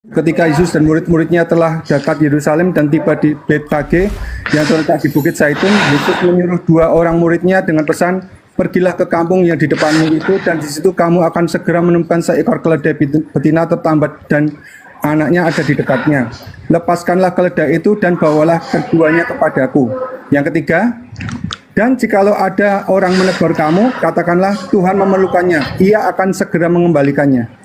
Ketika Yesus dan murid-muridnya telah dekat Yerusalem dan tiba di Betfage yang terletak di Bukit Zaitun, Yesus menyuruh 2 orang muridnya dengan pesan, pergilah ke kampung yang di depanmu itu, dan di situ kamu akan segera menemukan seekor keledai betina tertambat dan anaknya ada di dekatnya. Lepaskanlah keledai itu dan bawalah keduanya kepadaku. Yang ketiga, dan jikalau ada orang menegur kamu, katakanlah Tuhan memerlukannya, ia akan segera mengembalikannya.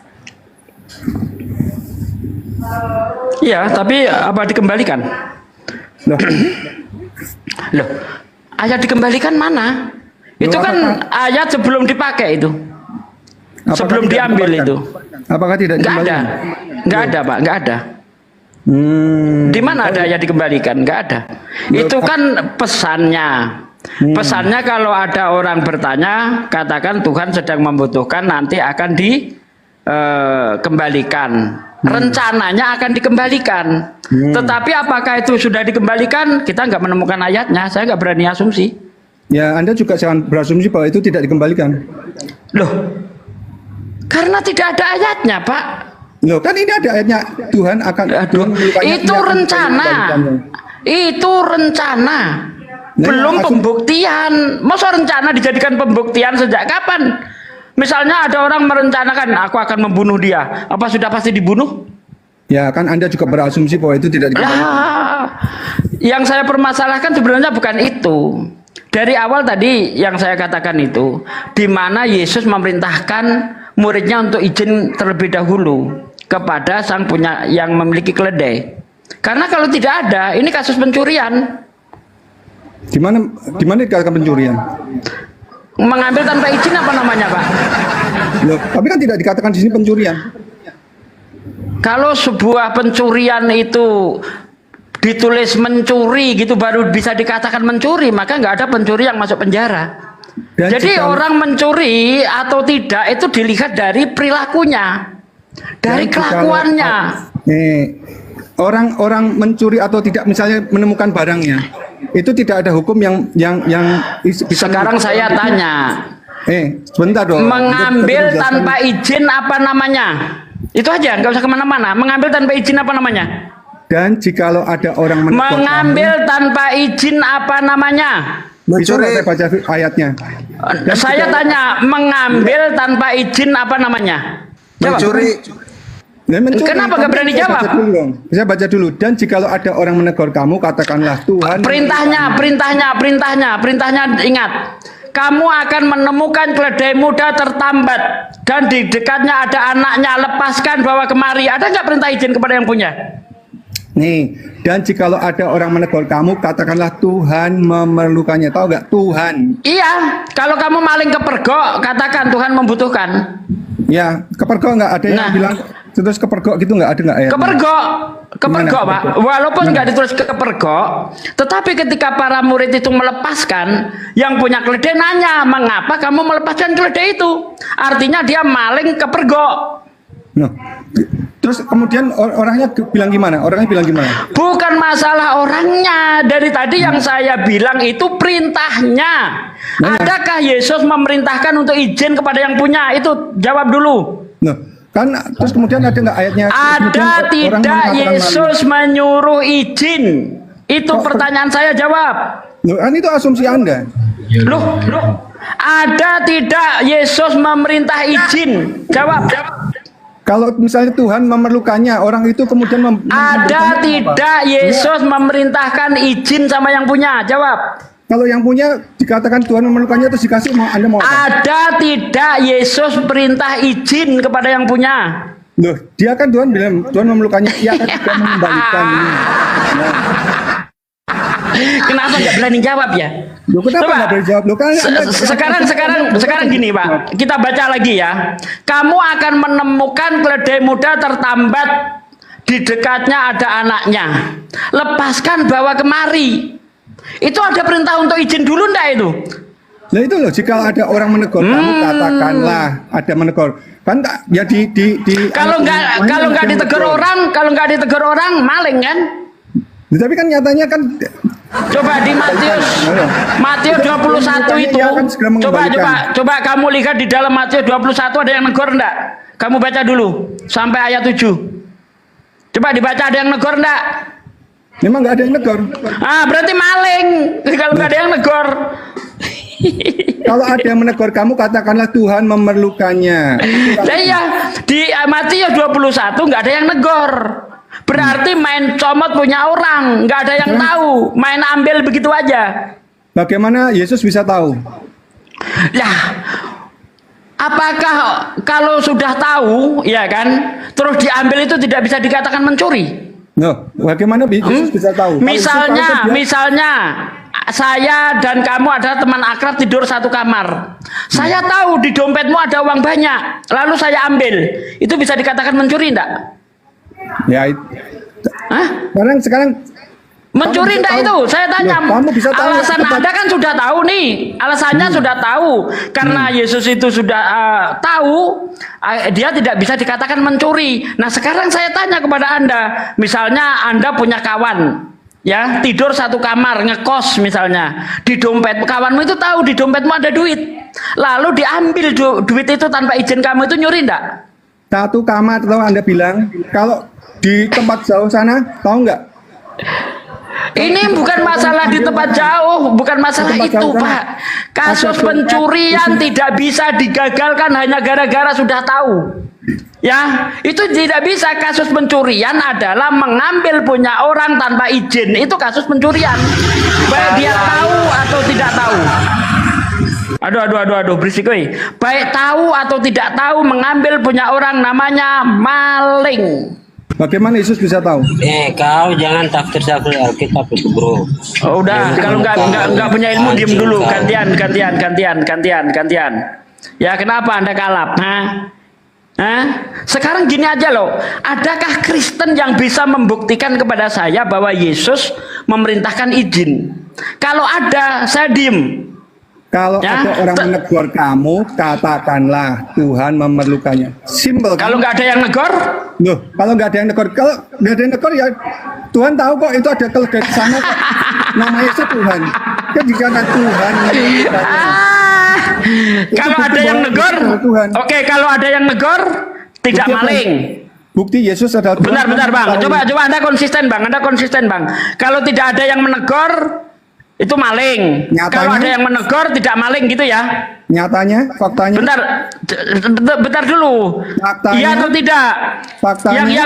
Iya, tapi apa dikembalikan? Loh, Loh, ayat dikembalikan mana? Itu kan ayat sebelum dipakai itu. Sebelum diambil itu. Apakah tidak Nggak ada. dikembalikan? Nggak ada, Pak. Nggak ada. Di mana ada ayat dikembalikan? Nggak ada. Itu kan pesannya. Pesannya kalau ada orang bertanya, katakan Tuhan sedang membutuhkan, nanti akan dikembalikan. Rencananya akan dikembalikan. Tetapi apakah itu sudah dikembalikan? Kita nggak menemukan ayatnya. Saya nggak berani asumsi. Ya, Anda juga jangan berasumsi bahwa itu tidak dikembalikan. Loh, karena tidak ada ayatnya, Pak. Loh, kan ini ada ayatnya, Tuhan akan Tuhan memelukanya, Itu ia akan rencana. mengembalikannya. Itu rencana. Nah, Belum asum- pembuktian. Masa rencana dijadikan pembuktian sejak kapan? Misalnya ada orang merencanakan, aku akan membunuh dia. Apa sudah pasti dibunuh? Ya, kan Anda juga berasumsi bahwa itu tidak dikembalikan. Lah, yang saya permasalahkan sebenarnya bukan itu. Dari awal tadi yang saya katakan itu, di mana Yesus memerintahkan muridnya untuk izin terlebih dahulu kepada sang punya yang memiliki keledai. Karena kalau tidak ada, ini kasus pencurian. Di mana dikatakan pencurian? Mengambil tanpa izin apa namanya, Pak? Loh, tapi kan tidak dikatakan di sini pencurian. Kalau sebuah pencurian itu ditulis mencuri gitu baru bisa dikatakan mencuri, maka nggak ada pencuri yang masuk penjara. Dan Jadi jika- orang mencuri atau tidak itu dilihat dari perilakunya, dari Dan jikalau- kelakuannya. Orang mencuri atau tidak misalnya menemukan barangnya, itu tidak ada hukum yang bisa. Sekarang saya tanya, Sebentar dong. mengambil tanpa izin apa namanya? Itu aja, nggak usah kemana-mana. Mengambil tanpa izin apa namanya? Dan jikalau ada orang menegur Mengambil tanpa izin apa namanya? kamu, bisa nggak saya baca ayatnya? Saya tanya, mengambil tanpa izin apa namanya? Jawab. Mencuri. Mencuri. Kenapa nggak berani Saya jawab? baca dulu dong. Saya baca dulu. Dan jikalau ada orang menegur kamu, katakanlah Tuhan. Perintahnya ingat. Kamu akan menemukan keledai muda tertambat dan di dekatnya ada anaknya, lepaskan bawa kemari. Ada nggak perintah izin kepada yang punya? Nih, dan jikalau ada orang menegur kamu, katakanlah Tuhan memerlukannya. Tahu nggak? Tuhan. Iya, kalau kamu maling kepergok, katakan Tuhan membutuhkan. Ya, kepergok nggak ada yang Nah. bilang terus kepergok gitu nggak ada nggak ayatnya? Kepergok, Pak. Kepergok? Walaupun Mana? nggak ditulis kepergok, tetapi ketika para murid itu melepaskan, yang punya keledai nanya, mengapa kamu melepaskan keledai itu? Artinya dia maling kepergok. Nah, terus kemudian orangnya bilang gimana? Orangnya bilang gimana? Bukan masalah orangnya. Dari tadi yang saya bilang itu perintahnya. Mana? Adakah Yesus memerintahkan untuk izin kepada yang punya? Itu jawab dulu. Nah, kan terus kemudian ada nggak ayatnya? Ada Kemudian orang tidak mengatakan Yesus menyuruh izin? Itu Kok- pertanyaan saya, jawab. Loh, kan itu asumsi Anda. Loh, ada tidak Yesus memerintah izin? Jawab. Kalau misalnya Tuhan memerlukannya, orang itu kemudian Ada tidak Yesus memerintahkan izin sama yang punya? Jawab. Kalau yang punya dikatakan Tuhan memerlukannya terus dikasih, Anda mau apa? Ada tidak Yesus perintah izin kepada yang punya? Loh, dia kan Tuhan bilang Tuhan memerlukannya, ia akan juga mengembalikan ini. Nah, Kenapa nggak berani jawab ya? loh, kenapa Coba. nggak boleh jawab? Loh, kan Sekarang gini, Pak. Kita baca lagi ya. Kamu akan menemukan keledai muda tertambat di dekatnya ada anaknya. Lepaskan bawa kemari. Itu ada perintah untuk izin dulu ndak itu? Nah itu loh, jika ada orang menegur kamu, katakanlah ada menegur. Kan tak- ya di Kalau nggak ditegur orang maling kan? Tapi kan nyatanya kan Coba di Matius 21 itu. Ia akan segera mengembalikan. Coba kamu lihat di dalam Matius 21 ada yang negur enggak? Kamu baca dulu sampai ayat 7. Coba dibaca, ada yang negor enggak? Memang nggak ada yang negor. Berarti maling kalau nggak ada yang negor. Kalau ada yang menegur kamu, katakanlah Tuhan memerlukannya. Nah, iya, di Matius 21 nggak ada yang negor. Berarti main comot punya orang, nggak ada yang tahu, main ambil begitu aja. Bagaimana Yesus bisa tahu? Lah, apakah kalau sudah tahu, ya kan, terus diambil itu tidak bisa dikatakan mencuri? No, bagaimana Yesus bisa tahu? Misalnya saya dan kamu adalah teman akrab, tidur satu kamar. Saya tahu di dompetmu ada uang banyak, lalu saya ambil. Itu bisa dikatakan mencuri enggak? Ya, sekarang mencuri enggak itu? Saya tanya. Alasan Anda kan sudah tahu nih. Alasannya sudah tahu. Karena Yesus itu sudah tahu, dia tidak bisa dikatakan mencuri. Nah, sekarang saya tanya kepada Anda. Misalnya Anda punya kawan, ya, tidur satu kamar, ngekos misalnya. Di dompet kawanmu itu tahu di dompetmu ada duit. Lalu diambil duit itu tanpa izin kamu, itu nyuri enggak? Satu kamar, tahu Anda bilang. Kalau di tempat jauh sana, tahu nggak? Ini bukan masalah di tempat jauh, bukan masalah itu, Pak. Kasus pencurian tidak bisa digagalkan hanya gara-gara sudah tahu. Ya, itu tidak bisa. Kasus pencurian adalah mengambil punya orang tanpa izin. Itu kasus pencurian. Baik dia tahu atau tidak tahu. Aduh, berisik weh. Baik tahu atau tidak tahu mengambil punya orang, namanya maling. Bagaimana Yesus bisa tahu? Kau jangan tafsir Alkitab itu, bro. Oh, udah, kalau nggak punya ilmu diam dulu. Gantian. Ya, kenapa Anda kalap? Sekarang gini aja loh. Adakah Kristen yang bisa membuktikan kepada saya bahwa Yesus memerintahkan izin? Kalau ada, saya diem. Kalau ada orang menegur kamu, katakanlah Tuhan memerlukannya. Simple. Kalau nggak ada yang negor? Loh, kalau nggak ada yang negor, ya Tuhan tahu kok itu ada kelegat di sana. Namanya itu Tuhan. Kan jika Tuhan kalau ada yang negor, oke, kalau ada yang negor, tidak maling. Bukti Yesus adalah Tuhan. Bentar Bang. Coba Anda konsisten Bang. Kalau tidak ada yang menegur, itu maling. Nyatanya, kalau ada yang menegur, tidak maling gitu ya? Nyatanya, faktanya. Bentar dulu. Faktanya, iya atau tidak? Faktanya.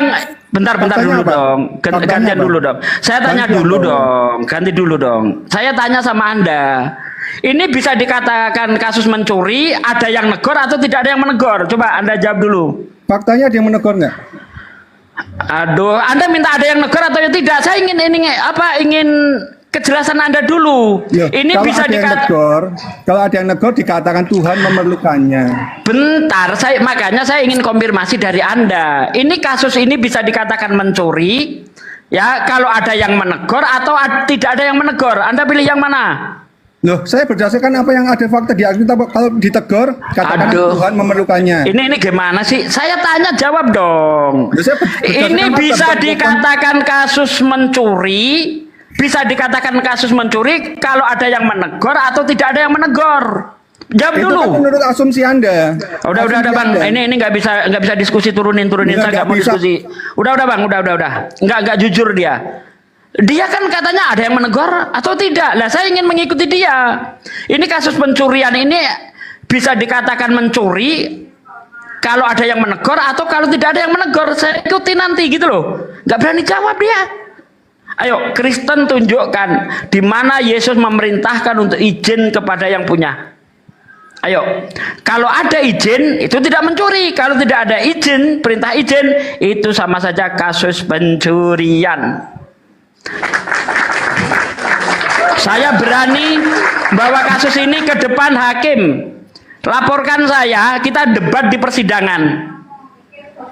Bentar dulu apa? Dong. Gantian dulu dong. Saya tanya dulu dong. Ganti dulu dong. Saya tanya sama Anda. Ini bisa dikatakan kasus mencuri, ada yang negor atau tidak ada yang menegur? Coba Anda jawab dulu. Faktanya ada yang menegur nggak? Aduh, Anda minta ada yang negur atau tidak? Saya ingin kejelasan Anda dulu. Ini bisa dikatakan. Kalau ada yang negor dikatakan Tuhan memerlukannya. Bentar, makanya saya ingin konfirmasi dari Anda. Ini kasus ini bisa dikatakan mencuri, ya, kalau ada yang menegur atau tidak ada yang menegur. Anda pilih yang mana? Loh, saya berdasarkan apa yang ada fakta di Alkitab. Kalau ditegur, katakan Tuhan memerlukannya. Ini gimana sih? Saya tanya jawab dong. Ini bisa dikatakan kasus mencuri. Bisa dikatakan kasus mencuri kalau ada yang menegur atau tidak ada yang menegur. Jawab dulu. Itu kan menurut asumsi Anda. Udah Bang. Ini nggak bisa diskusi turunin. Saya nggak mau diskusi. Udah Bang. Nggak jujur dia. Dia kan katanya ada yang menegur atau tidak. Lah saya ingin mengikuti dia. Ini kasus pencurian ini bisa dikatakan mencuri kalau ada yang menegur atau kalau tidak ada yang menegur. Saya ikuti nanti gitu loh. Nggak berani jawab dia. Ayo, Kristen tunjukkan di mana Yesus memerintahkan untuk izin kepada yang punya. Ayo, kalau ada izin itu tidak mencuri. Kalau tidak ada izin, perintah izin, itu sama saja kasus pencurian. Saya berani bawa kasus ini ke depan hakim. Laporkan saya, kita debat di persidangan.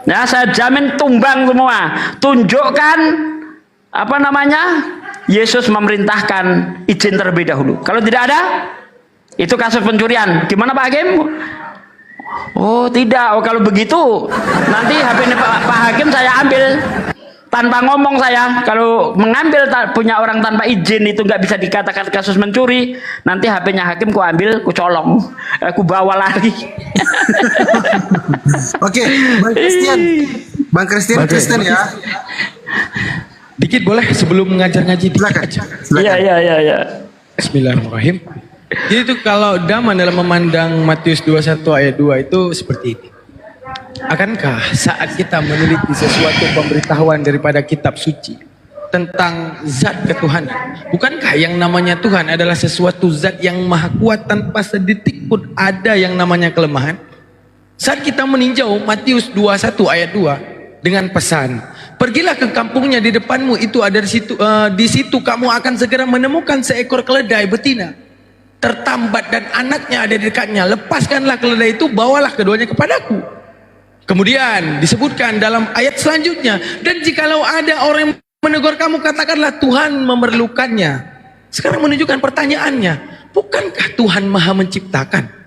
Ya, saya jamin tumbang semua. Tunjukkan Yesus memerintahkan izin terlebih dahulu. Kalau tidak ada, itu kasus pencurian. Gimana Pak Hakim? Oh tidak. Oh kalau begitu nanti HP Pak Hakim saya ambil tanpa ngomong saya. Kalau mengambil punya orang tanpa izin itu nggak bisa dikatakan kasus mencuri. Nanti HP-nya Hakim ku ambil, ku colong, ku bawa lari. Oke, Bang Christian ya. Dikit boleh sebelum ngajar ngaji dikit aja. Iya. Bismillahirrahmanirrahim. Jadi itu kalau Daman dalam memandang Matius 21 ayat 2 itu seperti ini. Akankah saat kita meneliti sesuatu pemberitahuan daripada kitab suci tentang zat ketuhanan, bukankah yang namanya Tuhan adalah sesuatu zat yang maha kuat tanpa sedetik pun ada yang namanya kelemahan? Saat kita meninjau Matius 21 ayat 2 dengan pesan, pergilah ke kampungnya di depanmu, itu ada di situ kamu akan segera menemukan seekor keledai betina tertambat dan anaknya ada di dekatnya, lepaskanlah keledai itu, bawalah keduanya kepadaku. Kemudian disebutkan dalam ayat selanjutnya, dan jikalau ada orang yang menegur kamu, katakanlah Tuhan memerlukannya. Sekarang menunjukkan pertanyaannya, bukankah Tuhan maha menciptakan?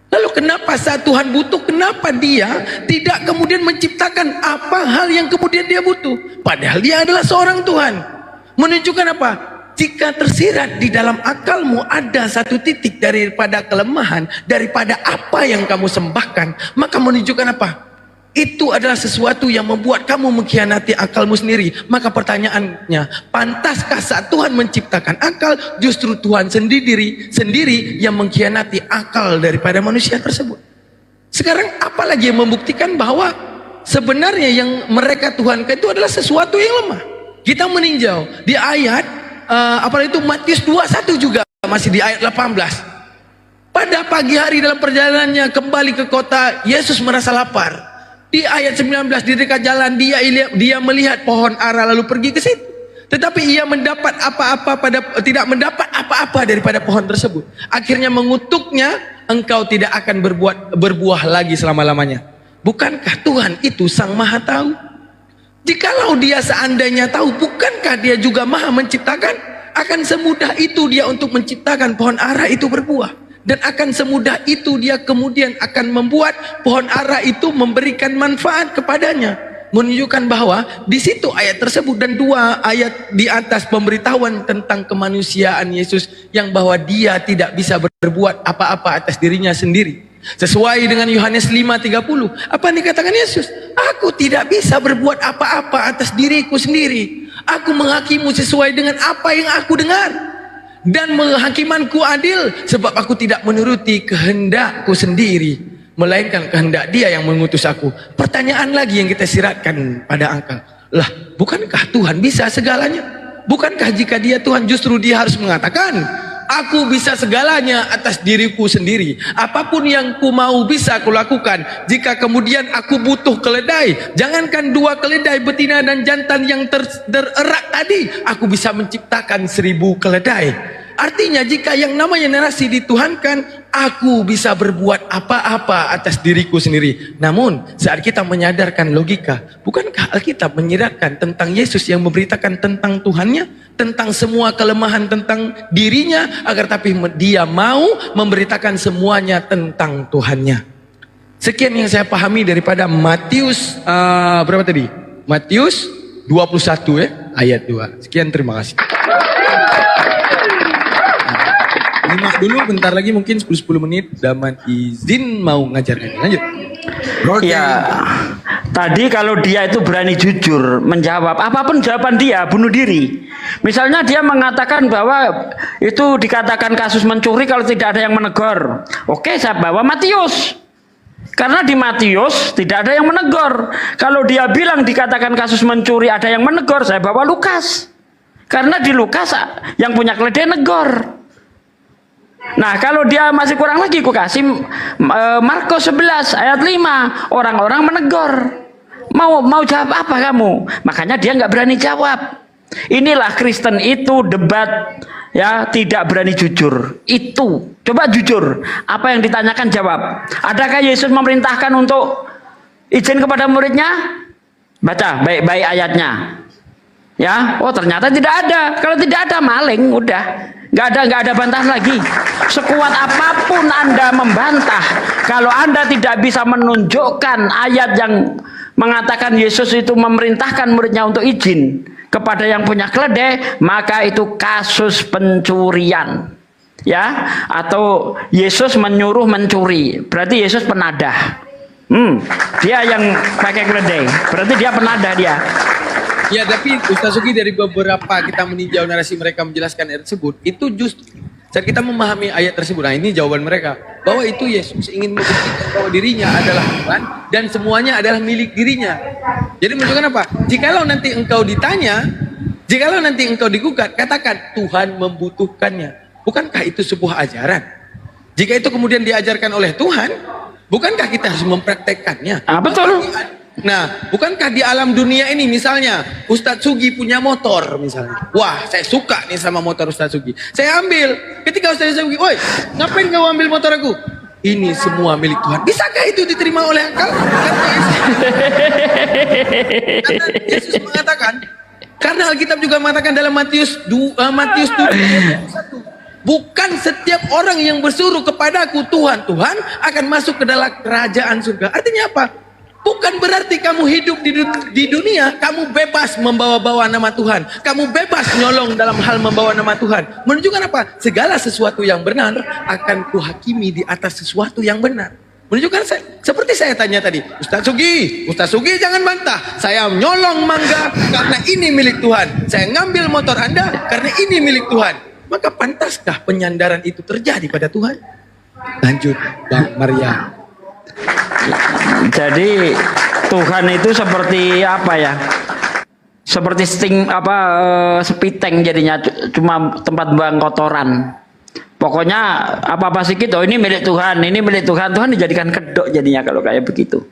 Lalu kenapa saat Tuhan butuh, kenapa dia tidak kemudian menciptakan apa hal yang kemudian dia butuh? Padahal dia adalah seorang Tuhan. Menunjukkan apa? Jika tersirat di dalam akalmu ada satu titik daripada kelemahan, daripada apa yang kamu sembahkan, maka menunjukkan apa? Itu adalah sesuatu yang membuat kamu mengkhianati akalmu sendiri. Maka pertanyaannya, pantaskah saat Tuhan menciptakan akal, justru Tuhan sendiri yang mengkhianati akal daripada manusia tersebut? Sekarang apalagi yang membuktikan bahwa sebenarnya yang mereka tuhankan itu adalah sesuatu yang lemah? Kita meninjau di ayat apalagi itu Matius 21 juga, masih di ayat 18. Pada pagi hari dalam perjalanannya kembali ke kota, Yesus merasa lapar. Di ayat 19, di dekat jalan dia melihat pohon ara lalu pergi ke situ. Tetapi ia tidak mendapat apa-apa daripada pohon tersebut. Akhirnya mengutuknya, engkau tidak akan berbuah lagi selama-lamanya. Bukankah Tuhan itu Sang Maha Tahu? Jikalau dia seandainya tahu, bukankah dia juga maha menciptakan? Akan semudah itu dia untuk menciptakan pohon ara itu berbuah. Dan akan semudah itu dia kemudian akan membuat pohon ara itu memberikan manfaat kepadanya. Menunjukkan bahwa di situ ayat tersebut dan dua ayat di atas pemberitahuan tentang kemanusiaan Yesus, yang bahwa dia tidak bisa berbuat apa-apa atas dirinya sendiri. Sesuai dengan Yohanes 5:30, apa yang dikatakan Yesus? Aku tidak bisa berbuat apa-apa atas diriku sendiri. Aku menghakimu sesuai dengan apa yang aku dengar. Dan menghakimanku adil, sebab aku tidak menuruti kehendakku sendiri, melainkan kehendak Dia yang mengutus aku. Pertanyaan lagi yang kita siratkan pada angka, lah bukankah Tuhan bisa segalanya? Bukankah jika Dia Tuhan, justru Dia harus mengatakan, aku bisa segalanya atas diriku sendiri. Apapun yang ku mau bisa aku lakukan. Jika kemudian aku butuh keledai, jangankan 2 keledai betina dan jantan yang tererak tadi, aku bisa menciptakan 1000 keledai. Artinya jika yang namanya narasi dituhankan, aku bisa berbuat apa-apa atas diriku sendiri. Namun saat kita menyadarkan logika, bukankah Alkitab menyiratkan tentang Yesus yang memberitakan tentang Tuhannya, tentang semua kelemahan tentang dirinya, agar tapi dia mau memberitakan semuanya tentang Tuhannya. Sekian yang saya pahami daripada Matius berapa tadi? Matius 21 ayat 2. Sekian, terima kasih. Nyimak dulu, bentar lagi mungkin 10 menit Daman izin mau ngajarkan. Lanjut. Ya, tadi kalau dia itu berani jujur menjawab apapun jawaban dia, bunuh diri. Misalnya dia mengatakan bahwa itu dikatakan kasus mencuri kalau tidak ada yang menegur. Oke, saya bawa Matius. Karena di Matius tidak ada yang menegur. Kalau dia bilang dikatakan kasus mencuri ada yang menegur, saya bawa Lukas. Karena di Lukas yang punya keledai negor. Nah, kalau dia masih kurang lagi, ku kasih Markus 11 ayat 5, orang-orang menegur. Mau jawab apa kamu? Makanya dia nggak berani jawab. Inilah Kristen itu debat, ya, tidak berani jujur. Itu coba jujur, apa yang ditanyakan jawab. Adakah Yesus memerintahkan untuk izin kepada muridnya? Baca baik-baik ayatnya. Ya, oh ternyata tidak ada. Kalau tidak ada, maling, udah. Nggak ada bantah lagi. Sekuat apapun Anda membantah, kalau Anda tidak bisa menunjukkan ayat yang mengatakan Yesus itu memerintahkan muridnya untuk izin kepada yang punya keledai, maka itu kasus pencurian, ya, atau Yesus menyuruh mencuri. Berarti Yesus penadah. Dia yang pakai keledai, berarti dia penadah dia. Ya, tapi Ustaz Sugi dari beberapa kita meninjau narasi mereka menjelaskan ayat tersebut, itu justru saat kita memahami ayat tersebut, nah ini jawaban mereka, bahwa itu Yesus ingin membuktikan bahwa dirinya adalah Tuhan dan semuanya adalah milik dirinya. Jadi menunjukkan apa? Jikalau nanti engkau ditanya, jikalau nanti engkau digugat, katakan Tuhan membutuhkannya. Bukankah itu sebuah ajaran? Jika itu kemudian diajarkan oleh Tuhan, bukankah kita harus mempraktekkannya? Betul. Nah, bukankah di alam dunia ini misalnya Ustadz Sugi punya motor misalnya. Wah, saya suka nih sama motor Ustadz Sugi. Saya ambil. Ketika Ustadz Sugi, "Woi, ngapain kau ambil motor aku?" Ini semua milik Tuhan. Bisakah itu diterima oleh engkau? Karena Yesus mengatakan, karena Alkitab juga mengatakan dalam Matius 7 ayat 1. Bukan setiap orang yang bersuruh kepadaku Tuhan, Tuhan akan masuk ke dalam kerajaan surga. Artinya apa? Bukan berarti kamu hidup di dunia, kamu bebas membawa-bawa nama Tuhan. Kamu bebas nyolong dalam hal membawa nama Tuhan. Menunjukkan apa? Segala sesuatu yang benar akan kuhakimi di atas sesuatu yang benar. Menunjukkan seperti saya tanya tadi, Ustaz Sugi jangan bantah. Saya nyolong mangga karena ini milik Tuhan. Saya ngambil motor Anda karena ini milik Tuhan. Maka pantaskah penyandaran itu terjadi pada Tuhan? Lanjut, Bang Maria. Jadi Tuhan itu seperti apa ya? Seperti sepiteng jadinya, cuma tempat buang kotoran. Pokoknya apa-apa sedikit, oh ini milik Tuhan, ini milik Tuhan. Tuhan dijadikan kedok jadinya kalau kayak begitu.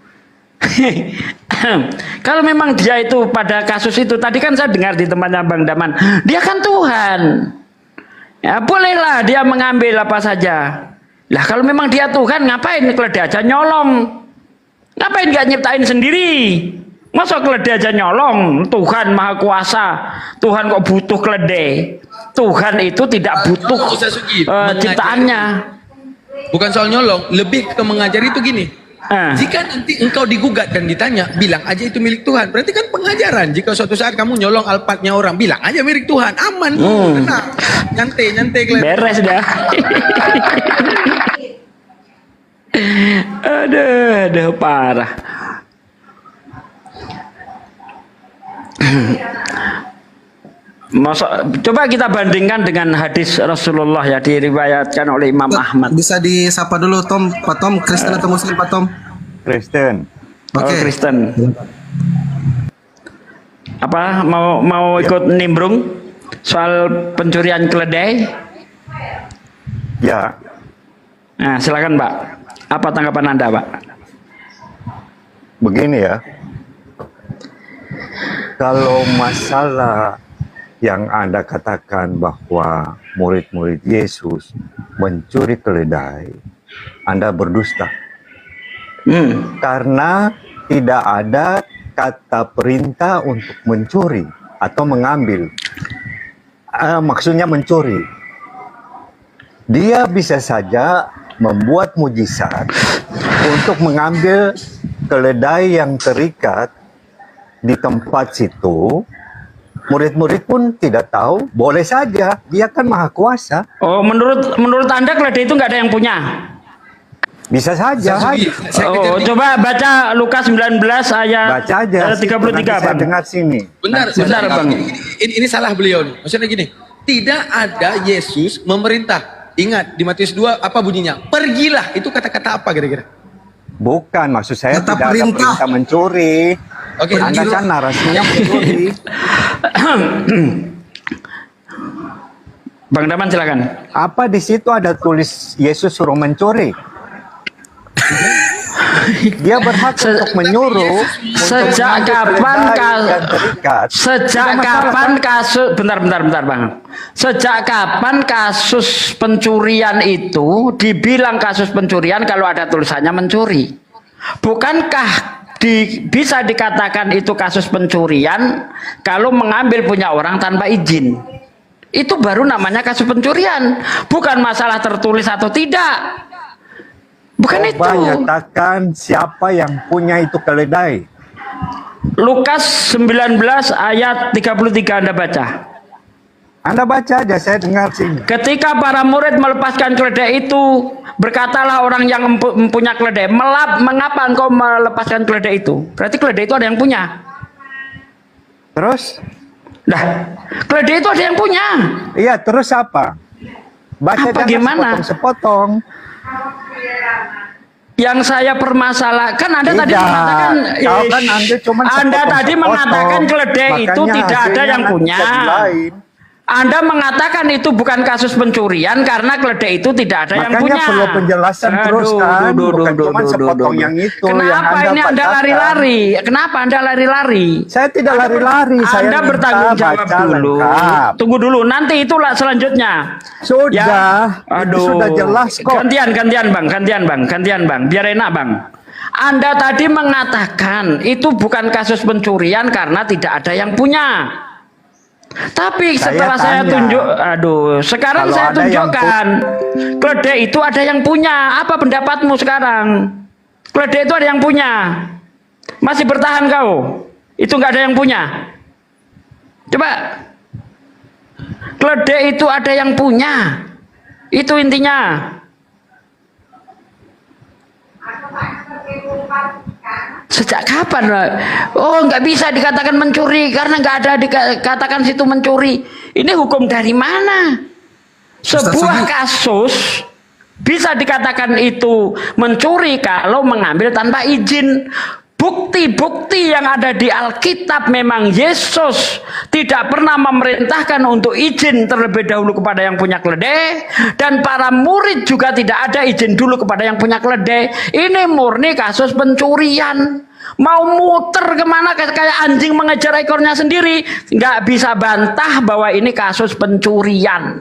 Kalau memang dia itu pada kasus itu, tadi kan saya dengar di tempatnya Bang Daman, dia kan Tuhan. Ya bolehlah dia mengambil apa saja. Lah kalau memang dia Tuhan, ngapain keledai aja nyolong? Ngapain gak nyiptain sendiri? Masa keledai aja nyolong? Tuhan Maha Kuasa. Tuhan kok butuh keledai? Tuhan itu tidak butuh ciptaannya. Bukan soal nyolong, lebih ke mengajari itu gini. Jika nanti engkau digugat dan ditanya, bilang aja itu milik Tuhan. Berarti kan pengajaran. Jika suatu saat kamu nyolong alpatnya orang, bilang aja milik Tuhan. Aman, tenang. Nyantai. Beres dah. Aduh, parah. Coba kita bandingkan dengan hadis Rasulullah ya, diriwayatkan oleh Imam Ahmad. Bisa disapa dulu Tom, Pak Tom, Kristen atau Muslim Pak Tom? Kristen. Oke. Oh, Kristen. Apa mau ikut nimbrung soal pencurian keledai? Ya. Nah, silakan Pak. Apa tanggapan Anda, Pak? Begini ya. Kalau masalah yang Anda katakan bahwa murid-murid Yesus mencuri keledai, Anda berdusta. Karena tidak ada kata perintah untuk mencuri atau mengambil. Maksudnya mencuri. Dia bisa saja membuat mujizat untuk mengambil keledai yang terikat di tempat situ. Murid-murid pun tidak tahu, boleh saja, dia kan maha kuasa. Oh, menurut Anda keledai itu nggak ada yang punya? Bisa saja. Oh, coba baca Lukas 19 ayat Baca aja. 33, Saya Bang. dengar sini. Benar, Bang. Ini salah beliau nih. Maksudnya gini, tidak ada Yesus memerintah. Ingat di Matius 2 apa bunyinya? Pergilah. Itu kata-kata apa kira-kira? Bukan, maksud saya Kata tidak ada perintah. perintah mencuri. Oke, Anda kan narasinya mencuri. Bang Daman silakan. Apa di situ ada tulis Yesus suruh mencuri? Dia berhak untuk menyuruh. Sejak kapan kasus bentar Bang. Sejak kapan kasus pencurian itu dibilang kasus pencurian kalau ada tulisannya mencuri? Bukankah bisa dikatakan itu kasus pencurian kalau mengambil punya orang tanpa izin? Itu baru namanya kasus pencurian, bukan masalah tertulis atau tidak. Bukan Coba itu. nyatakan siapa yang punya itu keledai. Lukas 19 ayat 33 Anda baca. Anda baca aja, saya dengar sini. Ketika para murid melepaskan keledai itu, berkatalah orang yang mempunyai keledai, mengapa engkau melepaskan keledai itu? Berarti keledai itu ada yang punya. Terus? Nah, keledai itu ada yang punya. Iya, terus apa? Baca Apa jangan gimana? sepotong-sepotong. Yang saya permasalahkan, Anda tadi Tidak. mengatakan, Kau kan Anda cuma Anda sepotong-sepotong. tadi mengatakan keledai itu Makanya tidak ada hasilnya yang nanti punya. jadi lain. Anda mengatakan itu bukan kasus pencurian karena keledai itu tidak ada yang Makanya punya. perlu penjelasan terus kan, bukan cuma sepotong yang itu yang Kenapa Anda ini Anda bacakan. lari-lari? Kenapa Anda lari-lari? Saya tidak lari-lari, saya Anda minta bertanggung jawab baca dulu. lengkap. Tunggu dulu, nanti itulah selanjutnya. Sudah, itu sudah jelas kok. Gantian bang, biar enak bang. Anda tadi mengatakan itu bukan kasus pencurian karena tidak ada yang punya. Tapi setelah saya tunjuk, sekarang Kalau saya ada yang tunjukkan keledai itu ada yang punya. Apa pendapatmu sekarang? Keledai itu ada yang punya. Masih bertahan kau? Itu nggak ada yang punya. Coba. Keledai itu ada yang punya. Itu intinya. Sejak kapan? Oh, nggak bisa dikatakan mencuri karena nggak ada dikatakan situ mencuri. Ini hukum dari mana? Sebuah kasus bisa dikatakan itu mencuri kalau mengambil tanpa izin. Bukti-bukti yang ada di Alkitab memang Yesus tidak pernah memerintahkan untuk izin terlebih dahulu kepada yang punya keledai, dan para murid juga tidak ada izin dulu kepada yang punya keledai. Ini murni kasus pencurian. Mau muter kemana kayak anjing mengejar ekornya sendiri, nggak bisa bantah bahwa ini kasus pencurian.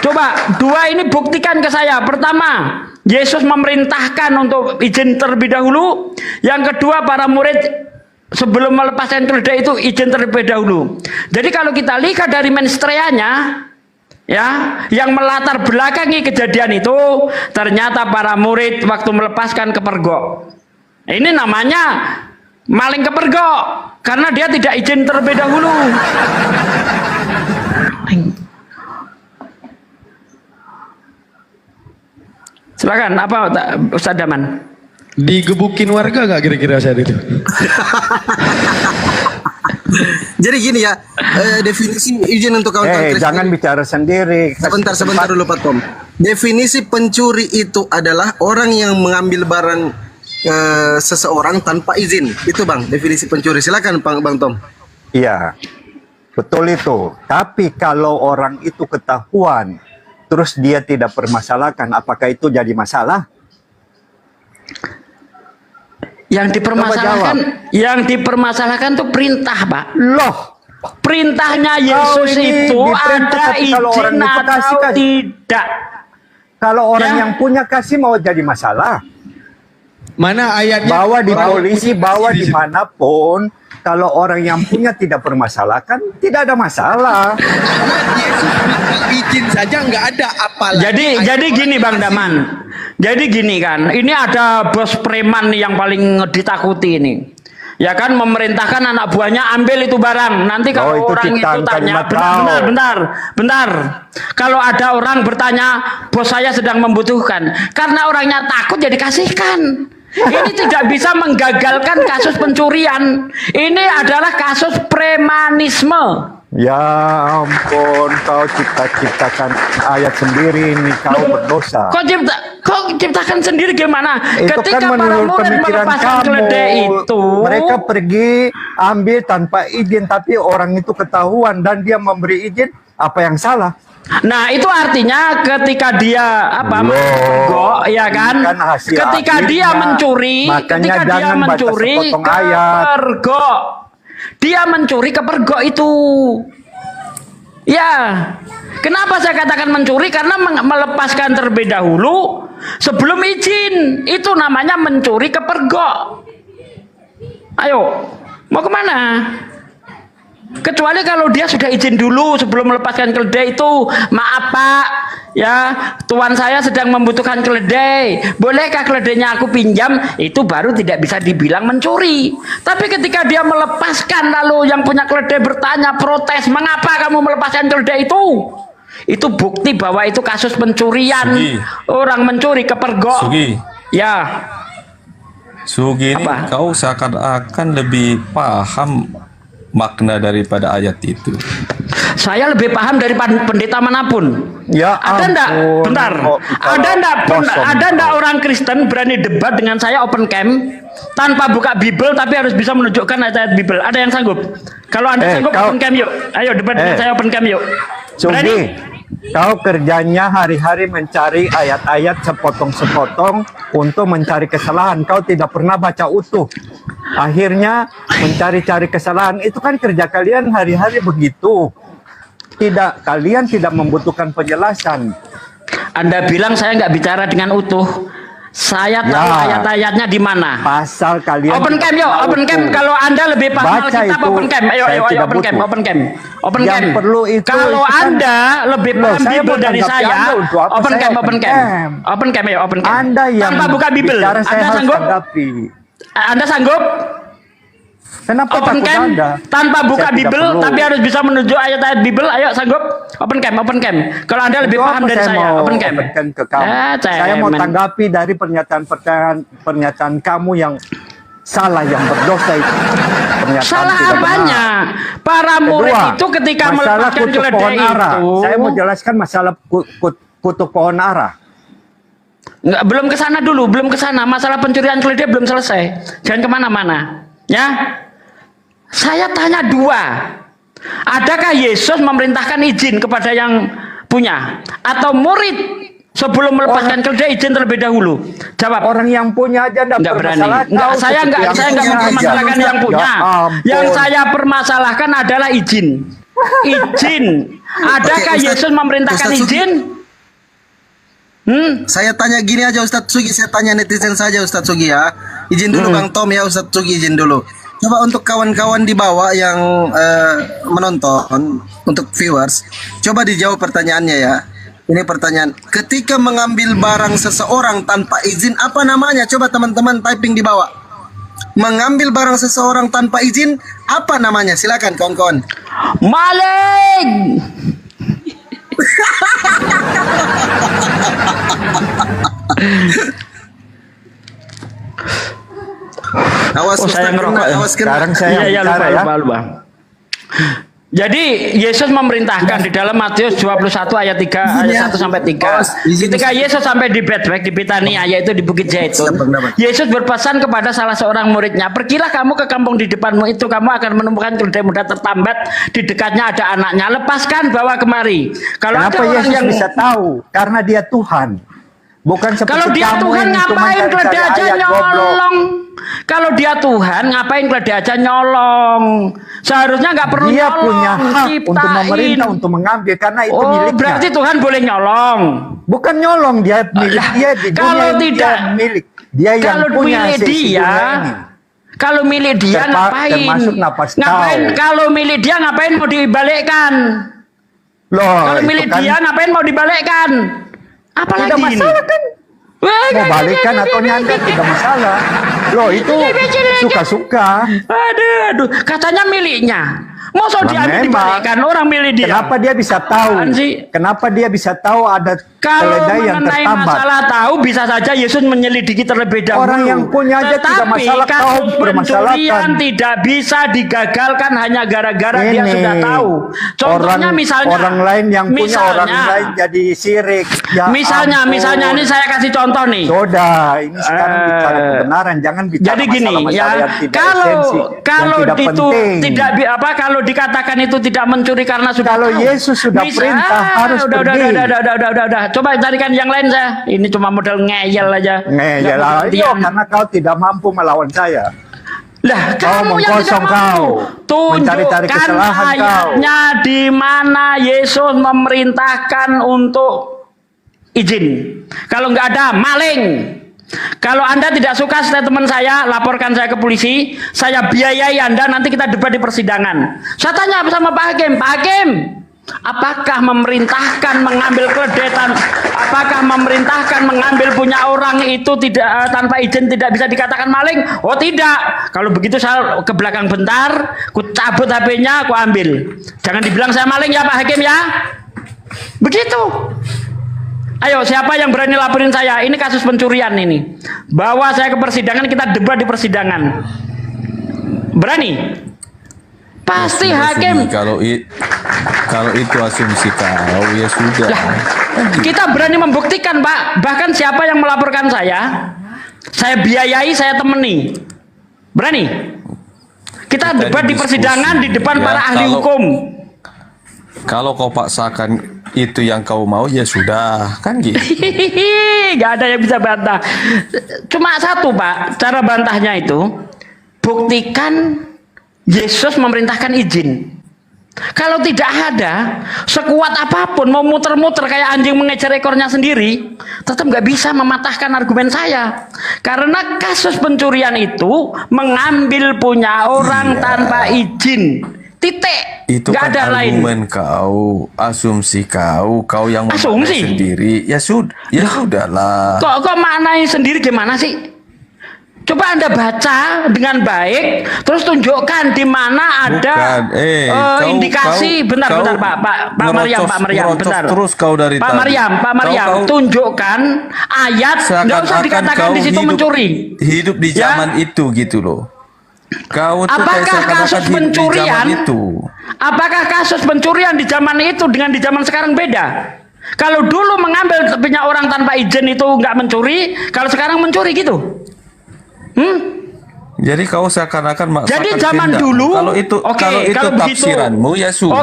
Coba dua ini buktikan ke saya. Pertama, Yesus memerintahkan untuk izin terlebih dahulu. Yang kedua, para murid sebelum melepaskan keledai itu izin terlebih dahulu. Jadi kalau kita lihat dari menstreanya, ya, yang melatar belakangi kejadian itu ternyata para murid waktu melepaskan kepergok. Ini namanya maling kepergok karena dia tidak izin terlebih dahulu. Silakan, apa Ustaz Daman? Digebukin warga gak kira-kira saat itu? Jadi gini ya, definisi izin untuk kawan-kawan Kristen. Jangan bicara sendiri. Sebentar dulu Pak Tom. Definisi pencuri itu adalah orang yang mengambil barang seseorang tanpa izin. Itu Bang, definisi pencuri. Silakan Bang Tom. Iya, betul itu. Tapi kalau orang itu ketahuan, terus dia tidak permasalahkan, apakah itu jadi masalah? Yang dipermasalahkan tuh perintah, Pak. Loh, Perintahnya Yesus ini itu diperintah, ada tapi kalau orang izin itu atau kasih. tidak. Kalau orang Ya. yang punya kasih mau jadi masalah? Mana ayatnya? Bawa di Orang polisi, punya bawa kasih. dimanapun. Kalau orang yang punya tidak permasalahkan, tidak ada masalah. Yesus izin saja nggak ada apalagi. Jadi gini Bang Daman. Jadi gini kan, ini ada bos preman nih yang paling ditakuti ini. Ya kan, memerintahkan anak buahnya ambil itu barang. Nanti kalau itu orang itu ciptaan tanya, kalimat bentar. Kalau ada orang bertanya, bos saya sedang membutuhkan. Karena orangnya takut jadi kasihkan. Ini tidak bisa menggagalkan kasus pencurian. Ini adalah kasus premanisme. Ya ampun, kau ciptakan ayat sendiri ini, kau berdosa. Kok ciptakan sendiri gimana? Itu Ketika kan para menurut murid pemikiran melepaskan kamu. keledai itu, Mereka pergi ambil tanpa izin, tapi orang itu ketahuan dan dia memberi izin. Apa yang salah? nah itu artinya ketika dia Loh, ya kan? kan hasil Ketika dia akhirnya. mencuri, Makanya jangan baca sepotong ayat. kepergok. Dia mencuri kepergok itu. Ya. Kenapa saya katakan mencuri? Karena melepaskan terlebih dahulu sebelum izin. Itu namanya mencuri kepergok. Ayo, mau kemana? Kecuali kalau dia sudah izin dulu sebelum melepaskan keledai itu, maaf Pak, ya tuan saya sedang membutuhkan keledai, bolehkah keledainya aku pinjam? Itu baru tidak bisa dibilang mencuri. Tapi ketika dia melepaskan lalu yang punya keledai bertanya, protes, mengapa kamu melepaskan keledai itu? Itu bukti bahwa itu kasus pencurian. Sugi. Orang mencuri kepergok. Sugi. Ya. Sugi ini Apa? kau seakan-akan lebih paham makna daripada ayat itu. Saya lebih paham dari pendeta manapun. Ya Ada ndak? ampun. Bentar. Oh, Ada ndak orang Kristen berani debat dengan saya open camp tanpa buka Bible tapi harus bisa menunjukkan ayat-ayat Bible? Ada yang sanggup? Kalau Anda sanggup kau- open camp yuk. Ayo debat dengan saya open camp yuk. Berani? Sugi, kau kerjanya hari-hari mencari ayat-ayat sepotong-sepotong untuk mencari kesalahan. Kau tidak pernah baca utuh. Akhirnya mencari-cari kesalahan. Itu kan kerja kalian hari-hari begitu. Kalian tidak membutuhkan penjelasan. Anda bilang saya nggak bicara dengan utuh. Saya tahu Ya. ayat-ayatnya di mana. Pasal kalian Open tidak camp yuk, pernah open camp. utuh. Kalau Anda lebih paham Baca Alkitab, itu, open camp. Ayo, saya ayo, tidak open camp, butuh. open camp. Open Yang camp. perlu itu Kalau kan- Anda lebih Loh, paham saya Bible mau dari tanggapi saya, Anda untuk apa open saya camp, open open camp. camp? Open camp ya, open camp. Anda yang Tanpa buka Bible. bicara, saya Anda harus sanggup? tanggapi. Anda sanggup? Kenapa Open takut camp Anda? tanpa buka Saya tidak Bible perlu. tapi harus bisa menunjuk ayat-ayat Bible. Ayo sanggup? Open camp, open camp. Kalau Anda lebih Itu paham apa dari saya, mau open camp. openkan ke kamu? Saya mau cemen. tanggapi dari pernyataan kamu yang salah, yang berdosa itu. Pernyataan Salah tidak benar. apanya? Para murid Kedua, itu ketika masalah melepaskan kutuk keledai pohon ara. itu, Saya mau jelaskan masalah kutuk pohon ara. Nggak, belum ke sana dulu, belum ke sana. Masalah pencurian keledai belum selesai. Jangan kemana-mana, ya. Saya tanya dua. Adakah Yesus memerintahkan izin kepada yang punya, atau murid sebelum melepaskan keledai izin terlebih dahulu? Jawab. Orang yang punya aja Nggak berani. Nggak, saya nggak mempermasalahkan yang punya. Yang saya permasalahkan adalah izin. Izin. Adakah Oke, Ustaz. Yesus memerintahkan Ustaz Sugi. izin? Saya tanya gini aja Ustadz Sugi, saya tanya netizen saja Ustadz Sugi ya. Izin dulu Bang Tom ya, Ustadz Sugi izin dulu. Coba untuk kawan-kawan di bawah yang menonton, untuk viewers, coba dijawab pertanyaannya ya. Ini pertanyaan, ketika mengambil barang seseorang tanpa izin, apa namanya? Coba teman-teman typing di bawah. Mengambil barang seseorang tanpa izin, apa namanya? Silakan kawan-kawan. Maling. Awas Oh, saya Ustadz, ngerokok ya. awas kena. Sekarang saya Iya, bicara ya. lupa. Jadi Yesus memerintahkan di dalam Matius 21 ayat 3 ayat 1 sampai 3. Ketika Yesus sampai di Bethpage di Betania, yaitu di Bukit Zaitun, Yesus berpesan kepada salah seorang muridnya, "Pergilah kamu ke kampung di depanmu itu, kamu akan menemukan keledai muda tertambat, di dekatnya ada anaknya. Lepaskan, bawa kemari." Kalau Kenapa ada orang Yesus yang bisa tahu? Karena dia Tuhan. Bukan seperti kalau dia kamu Tuhan yang cuma ngapain cari-cari keledai aja ayat, goblok. nyolong? Kalau dia Tuhan ngapain keledai aja nyolong? Seharusnya nggak perlu Dia nyolong. punya hak untuk ciptain. memerintah, untuk mengambil, karena itu Oh, miliknya. berarti Tuhan boleh nyolong. Bukan nyolong, dia milik Lah, dia di dunia kalau ini, tidak, dia milik. Dia yang kalau punya milik sisi dia, dunia ini. kalau milik dia ngapain? Termasuk napas Ngapain? kau. Kalau milik dia ngapain mau dibalikkan? Loh, Kalau itu milik kan dia ngapain mau dibalikkan? Apalagi tidak ini? masalah kan? Mau balikan atau nyandet tidak masalah. Loh, itu suka-suka. Aduh, katanya miliknya. Masa Lah, diambil memang. dibalikkan orang milik dia? Kenapa dia bisa tahu? Apaan sih? Kenapa dia bisa tahu ada Kalau keledai yang mengenai tertambat? masalah tahu, bisa saja Yesus menyelidiki terlebih dahulu. Orang yang punya aja tidak masalah, kau kasus bermasalahkan. pencurian tidak bisa digagalkan hanya gara-gara dia Ini, sudah tahu. Contohnya misalnya orang lain yang punya orang misalnya, lain jadi sirik. Ya misalnya ampun. ini saya kasih contoh nih. Sudah, ini sekarang bicara kebenaran, jangan bicara Jadi gini masalah-masalah ya, yang tidak kalau esensi, kalau yang tidak itu penting. tidak kalau dikatakan itu tidak mencuri karena sudah Kalau tahu. Yesus sudah perintah, harus udah, pergi. Udah. Coba carikan yang lain saya. Ini cuma model ngeyel aja. Ngeyel Nggak lah, iya, pengertian. karena kau tidak mampu melawan saya. Lah, Kau kamu yang tidak mengkosong mau. kau, mencari-cari Tunjukkan kesalahan kau. ayatnya di mana Yesus memerintahkan untuk izin. Kalau nggak ada, maling. Kalau Anda tidak suka statement saya, laporkan saya ke polisi. Saya biayai Anda, nanti kita debat di persidangan. Saya tanya sama Pak Hakim, Pak Hakim, apakah memerintahkan mengambil keledai? Apakah memerintahkan mengambil punya orang itu tidak tanpa izin tidak bisa dikatakan maling? Oh tidak. Kalau begitu saya ke belakang bentar, ku cabut HP-nya, ku ambil. Jangan dibilang saya maling ya Pak Hakim ya. Begitu. Ayo, siapa yang berani laporin saya? Ini kasus pencurian ini. Bawa saya ke persidangan, kita debat di persidangan. Berani? Pasti hakim. Kalau itu asumsi kau, ya sudah. Lah, kita berani membuktikan, Pak. Bahkan siapa yang melaporkan saya biayai, saya temani. Berani? Kita debat di persidangan di depan Ya, para ahli hukum. Kalau kau paksakan itu yang kau mau, ya sudah, kan gitu. Gak ada yang bisa bantah. Cuma satu, Pak, cara bantahnya itu buktikan Yesus memerintahkan izin. Kalau tidak ada, sekuat apapun mau muter-muter kayak anjing mengejar ekornya sendiri, tetap nggak bisa mematahkan argumen saya. Karena kasus pencurian itu mengambil punya orang tanpa izin. Titik. Itu Nggak kan ada lain. argumen kau, asumsi kau yang Asumsi? memaknai sendiri. Ya sudahlah. Kok maknai sendiri gimana sih? Coba Anda baca dengan baik, terus tunjukkan di mana ada indikasi. Bentar, Pak Maryam, bentar. Terus kau dari Pak tadi. Maryam, tunjukkan ayat, nggak usah dikatakan di situ mencuri. Hidup di zaman itu gitu loh. Kau tuh Apakah kayak kasus seakan-akan hidup di pencurian zaman itu. Apakah kasus pencurian di zaman itu dengan di zaman sekarang beda? Kalau dulu mengambil punya orang tanpa izin itu nggak mencuri, kalau sekarang mencuri gitu. Jadi kau seakan-akan maksakan Jadi zaman kehendak. dulu, kalau itu kalau begitu, tafsiranmu ya sudah.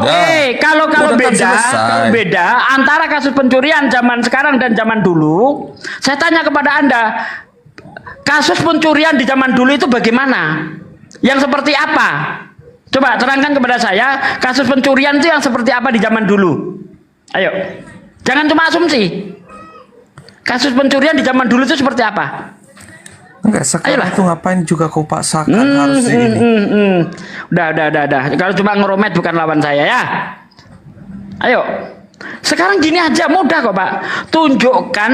Kalau Udah kan selesai. kalau beda antara kasus pencurian zaman sekarang dan zaman dulu, saya tanya kepada Anda, kasus pencurian di zaman dulu itu bagaimana? Yang seperti apa? Coba terangkan kepada saya, kasus pencurian itu yang seperti apa di zaman dulu? Ayo, jangan cuma asumsi. Kasus pencurian di zaman dulu itu seperti apa? Enggak, sekarang Ayolah. itu ngapain juga kau paksakan harus ini. Udah. Kalau cuma ngeromet bukan lawan saya ya. Ayo. Sekarang gini aja mudah kok, Pak. Tunjukkan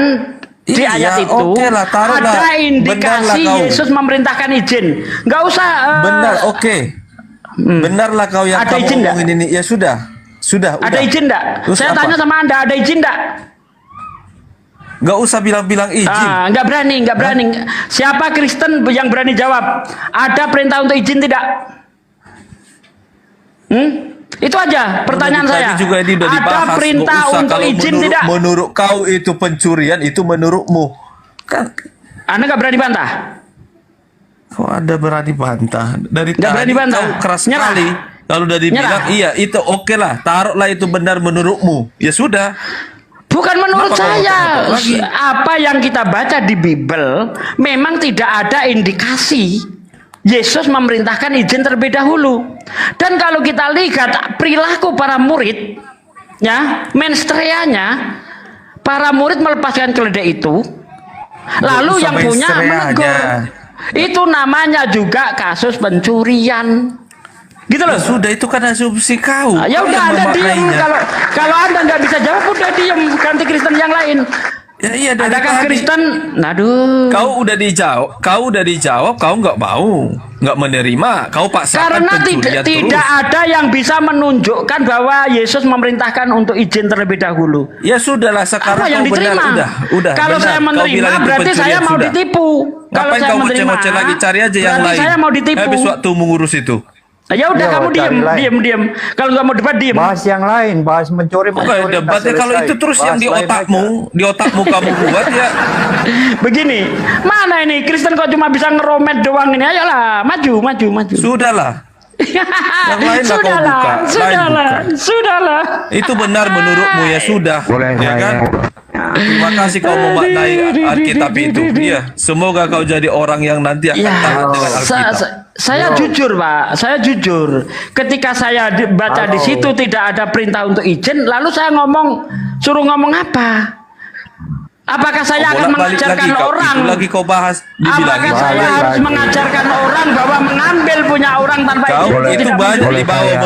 di Iya, ayat itu oke lah, taruhlah. ada indikasi Benarlah kau. Yesus memerintahkan izin. Nggak usah. Benar, oke. Benarlah kau yang Ada kamu izin nggak? ngomongin ini. Ya sudah. Ada udah. izin nggak? Terus Saya apa? tanya sama Anda, ada izin nggak? Nggak usah bilang-bilang izin. Nggak berani. Siapa Kristen yang berani jawab? Ada perintah untuk izin tidak? Itu aja pertanyaan Tadi saya. juga ini udah Ada dibahas. perintah Nggak usah. untuk Kalau izin tidak? menurut kau itu pencurian, itu menurutmu. Kan Anda nggak berani bantah? kau ada berani bantah. Dari Nggak tadi berani bantah. kau keras Nyerah. sekali. Kalau udah dibilang, Nyerah. iya itu oke lah. Taruhlah itu benar menurutmu. Ya sudah. Bukan menurut Kenapa kau saya. otak-otak lagi? Apa yang kita baca di Bible memang tidak ada indikasi Yesus memerintahkan izin terlebih dahulu. Dan kalau kita lihat perilaku para murid, ya, menstreanya, para murid melepaskan keledai itu, lalu usah yang punya menstreanya. menegur. Itu namanya juga kasus pencurian. Gitu loh. Ya sudah, itu kan asumsi kau. Ya Kau udah yang Anda diam. memaknainya. Kalau Anda nggak bisa jawab udah diam, ganti Kristen yang lain. Ya iya dari Adakah tadi. Kristen? Aduh. Kau udah dijawab, kau nggak mau, nggak menerima, kau paksakan Karena pencurian tidak terus. ada yang bisa menunjukkan bahwa Yesus memerintahkan untuk izin terlebih dahulu. Ya sudahlah, sekarang Apa yang kau diterima? benar, udah. Kalau benar. saya Kau menerima bilang itu berarti saya pencurian, mau sudah. ditipu. Kalau Ngapain saya kau menerima, ngoceh-ngoceh lagi? Cari aja yang berarti lain. saya mau ditipu. Habis waktu mengurus itu. Ya udah Yo, kamu cari lain. diam. Kalau nggak mau debat diam. Bahas yang lain, bahas mencuri. Oke, debatnya kalau itu terus yang di otakmu kamu buat ya. Begini, mana ini Kristen kok cuma bisa ngeromet doang ini? Ayolah, maju. Sudahlah. Yang lain lah kau buka. Sudahlah. Itu benar menurutmu ya sudah. Boleh Ya kan? Terima kasih kau memaknai Alkitab itu. Iya, semoga kau jadi orang yang nanti akan taat dengan Alkitab. Saya jujur, Pak. Saya jujur. Ketika saya baca di situ tidak ada perintah untuk izin, lalu saya suruh ngomong apa? Apakah saya akan Bolak-balik mengajarkan lagi, orang? itu lagi kau bahas. Apakah saya balik harus lagi. mengajarkan orang bahwa mengambil punya orang tanpa Kau izin itu tidak banyak Boleh dibawa saya.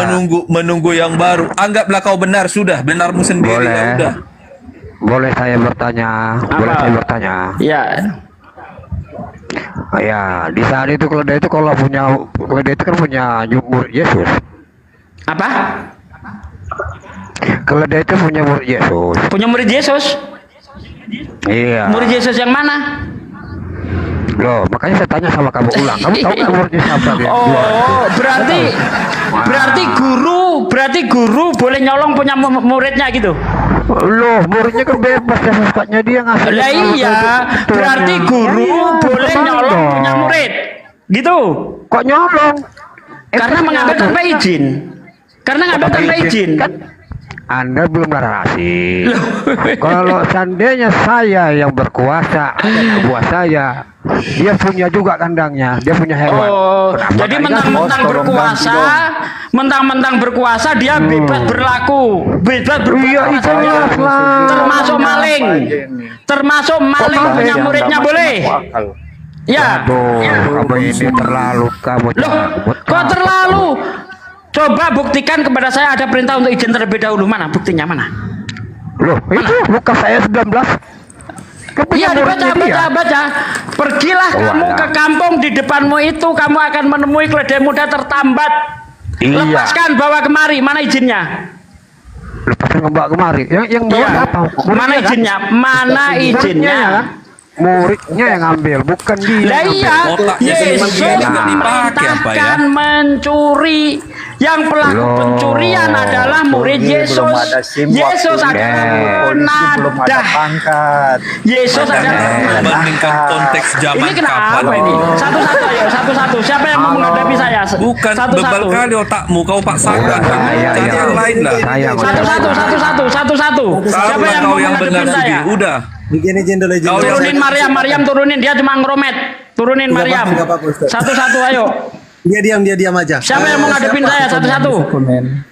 menunggu yang baru. Anggaplah kau benar sudah, benarmu sendiri Boleh. ya udah. Boleh saya bertanya? Boleh Apa? saya bertanya? Ya, Ya, di saat itu keledai itu kalau punya keledai itu kan punya murid Yesus. apa? Keledai itu punya murid Yesus. Punya murid Yesus? Iya. Murid Yesus yang mana? Loh, makanya saya tanya sama kamu ulang. Kamu tahu nggak muridnya siapa dia? Oh, berarti guru boleh nyolong punya muridnya gitu. Loh, muridnya kan bebas ya, sukanya dia ngasih. Lah iya, berarti guru boleh nyolong punya murid. Gitu. Kok nyolong? Karena mengambil tanpa izin. Karena ngambil tanpa izin. Kan Anda belum narasi. Kalau seandainya saya yang berkuasa, ada buah saya, dia punya juga kandangnya, dia punya hewan. Oh, jadi mentang-mentang berkuasa, dia bebas berlaku, bebas berkuasa. Termasuk maling punya muridnya boleh. Ya. Kamu ini terlalu kamu. Loh, kok terlalu? Coba buktikan kepada saya ada perintah untuk izin terlebih dahulu. Mana buktinya, mana? Loh, itu Lukas ayat 19. Iya, baca. Pergilah kamu ke kampung di depanmu itu, kamu akan menemui keledai muda tertambat. Iya. Lepaskan, bawa kemari. Mana izinnya? Lepaskan bawa kemari. Yang bawa Iya. apa? Mana izinnya? Mana izinnya? Muridnya yang ngambil, bukan dia. Lah iya, Otaknya Yesus juga dipakai apa ya? memerintahkan mencuri. Yang pelaku pencurian adalah murid Yesus. Yesus adalah penadah. Yesus adalah Membandingkan konteks zaman ini kenapa kapan ini? Satu-satu ayo, satu-satu. Siapa yang mau menghadapi saya? Bukan Satu-satu. bebal kali otakmu kau paksakan. Cari yang lain lah. Satu-satu. Siapa yang mau Kau yang benar menghadapi saya? Sugi. Udah. Izin dulu. Turunin Maryam turunin, dia cuma ngeromet. Turunin Maryam. Nggak apa-apa, Ustaz. Satu-satu ayo. Dia diam aja. Siapa yang mau ngadepin saya satu-satu?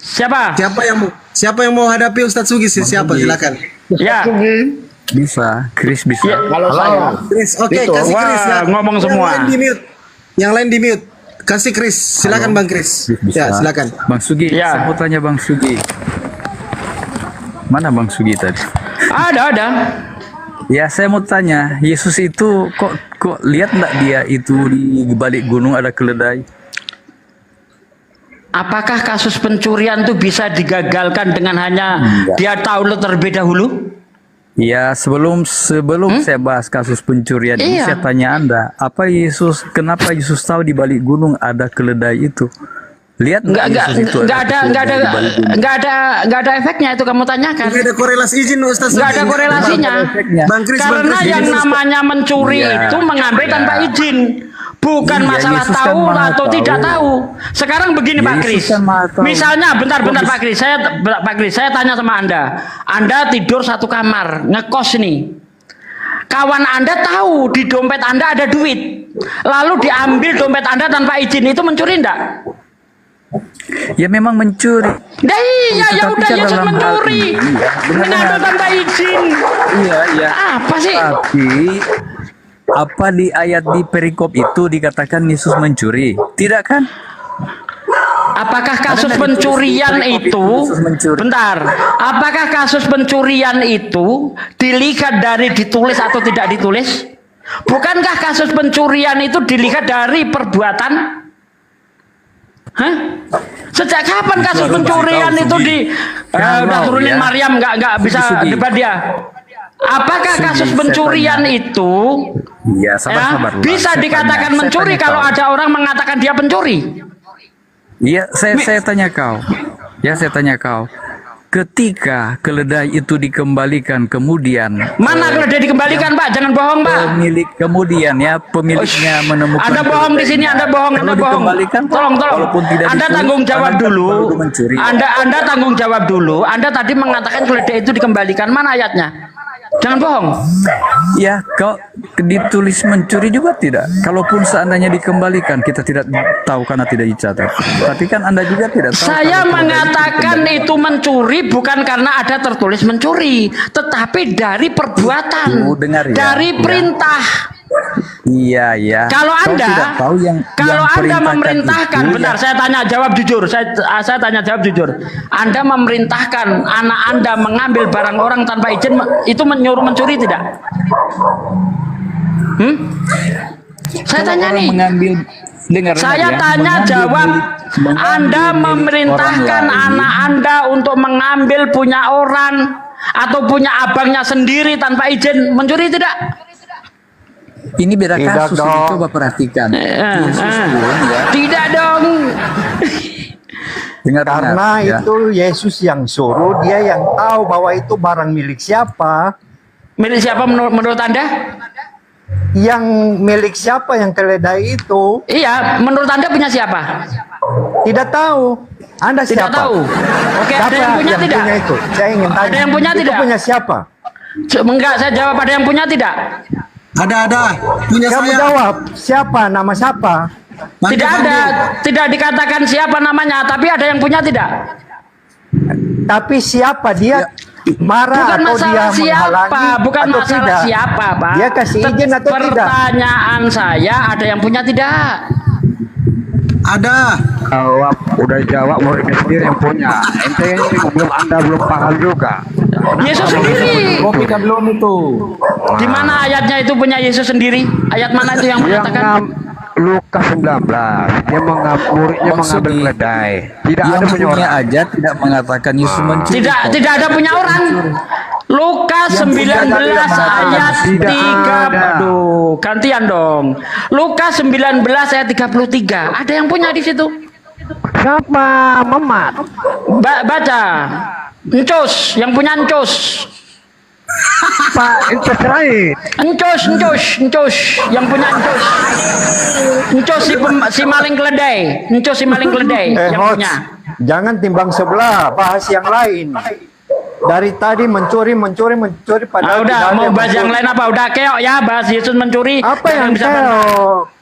Siapa? Siapa yang mau hadapi Ustadz Sugi? Siapa? Silakan. Ya. Bisa, Chris bisa. Kalau saya. Chris, oke, kasih Chris ya. Ngomong semua. Yang lain di mute. Kasih Chris. Silakan Bang Chris. Ya, silakan. Bang Sugi, Ya. saya mau tanya Bang Sugi. Mana Bang Sugi tadi? Ada. Ya, saya mau tanya, Yesus itu kok lihat enggak dia itu di balik gunung ada keledai? Apakah kasus pencurian itu bisa digagalkan dengan hanya dia tahu terlebih dahulu? Ya, sebelum saya bahas kasus pencurian ini, Iya. saya tanya Anda, kenapa Yesus tahu di balik gunung ada keledai itu? Lihat Yesus itu Nggak ada efeknya itu kamu tanyakan. Nggak ada korelasi izin Ustadz Sugi. Nggak ada korelasinya. Bang Chris, Karena yang namanya mencuri itu mengambil tanpa izin. Bukan Iya, masalah Yesus kan tahu maha atau tahu. tidak tahu. Sekarang begini Pak Yesus Kris. kan maha tahu. Misalnya bentar Pak Kris, saya tanya sama Anda. Anda tidur satu kamar, ngekos nih. Kawan Anda tahu di dompet Anda ada duit. Lalu diambil dompet Anda tanpa izin, itu mencuri enggak? Ya memang mencuri. Nah, iya, ya Tetapi udah kan Yesus dalam hal mencuri. ini, ya, Mengambil tanpa izin. Iya. Apa sih? Tapi apa di ayat di perikop itu dikatakan Yesus mencuri? Tidak kan? Apakah kasus pencurian itu, bentar, apakah kasus pencurian itu dilihat dari ditulis atau tidak ditulis? Bukankah kasus pencurian itu dilihat dari perbuatan? Hah? Sejak kapan kasus pencurian itu udah turunin Maryam nggak bisa debat dia? Apakah kasus pencurian itu Ya, sabar. bisa dikatakan mencuri kalau ada orang mengatakan dia pencuri? Iya, saya tanya kau. Saya tanya kau. Ketika keledai itu dikembalikan kemudian Mana keledai dikembalikan, Pak? Jangan bohong, Pak. Pemiliknya menemukan Anda bohong di sini, Anda bohong. Tolong. Anda tanggung jawab dulu. Anda tanggung jawab dulu. Anda tadi mengatakan keledai itu dikembalikan. Mana ayatnya? Jangan bohong. Ya, kau ditulis mencuri juga tidak. Kalaupun seandainya dikembalikan, kita tidak tahu karena tidak dicatat. Tapi kan Anda juga tidak tahu. Saya mengatakan itu mencuri bukan karena ada tertulis mencuri, tetapi dari perbuatan, dari perintah. Iya. Kalau Anda, Anda memerintahkan, bentar, saya tanya jawab jujur. Saya tanya jawab jujur. Anda memerintahkan anak Anda mengambil barang orang tanpa izin, itu menyuruh mencuri tidak? Saya tanya nih. Saya tanya jawab. Anda memerintahkan anak Anda untuk mengambil punya orang atau punya abangnya sendiri tanpa izin mencuri tidak? Ini beda Tidak kasus ini, dong. coba perhatikan. Yesus pun ya, Tidak dong. dengar-dengar, Karena ya. itu Yesus yang suruh, dia yang tahu bahwa itu barang milik siapa. Milik siapa menurut Anda? Yang milik siapa yang keledai itu Iya, menurut Anda punya siapa? tidak tahu. Anda Tidak siapa? tahu. Oke, Siapa ada yang punya tidak? itu? Saya ingin tanya. Ada yang punya itu tidak? punya siapa? Enggak, saya jawab ada yang punya tidak? Ada. Punya Kamu saya. jawab. Siapa? Nama siapa? Bantu, Tidak bantu. ada, tidak dikatakan siapa namanya, tapi ada yang punya tidak? Tapi siapa dia? Marah Bukan atau dia masalah siapa, menghalangi bukan atau masalah tidak? siapa, Pak. Dia kasih izin atau tidak? Pertanyaan saya, ada yang punya tidak? Ada. Jawab, udah jawab muridnya sendiri yang punya. Ente ini Anda belum paham juga. Yesus sendiri. Kita belum itu. Di mana ayatnya itu punya Yesus sendiri? Ayat mana itu yang Yang mengatakan? Lukas 19, dia muridnya mengambil keledai. Tidak Yang ada punya punya orang. aja tidak mengatakan Yesus mencuri. Tidak, kok. tidak ada punya orang. Lukas Yang punya 19 tidak ayat tidak 3. ada. Aduh, gantian dong. Lukas 19 ayat 33. Ada yang punya di situ? Siapa? Mamat. Baca. Encus, yang punya encus. Pak Interest. Encus, yang punya encus. Encus si maling keledai. Encus si maling keledai yang Hots, punya. jangan timbang sebelah, bahas yang lain. Dari tadi mencuri Ah, padahal udah tidak ada mau bahas yang mencuri. lain apa? Udah keok ya, bahas Yesus mencuri. Apa Jangan yang bisa bantah.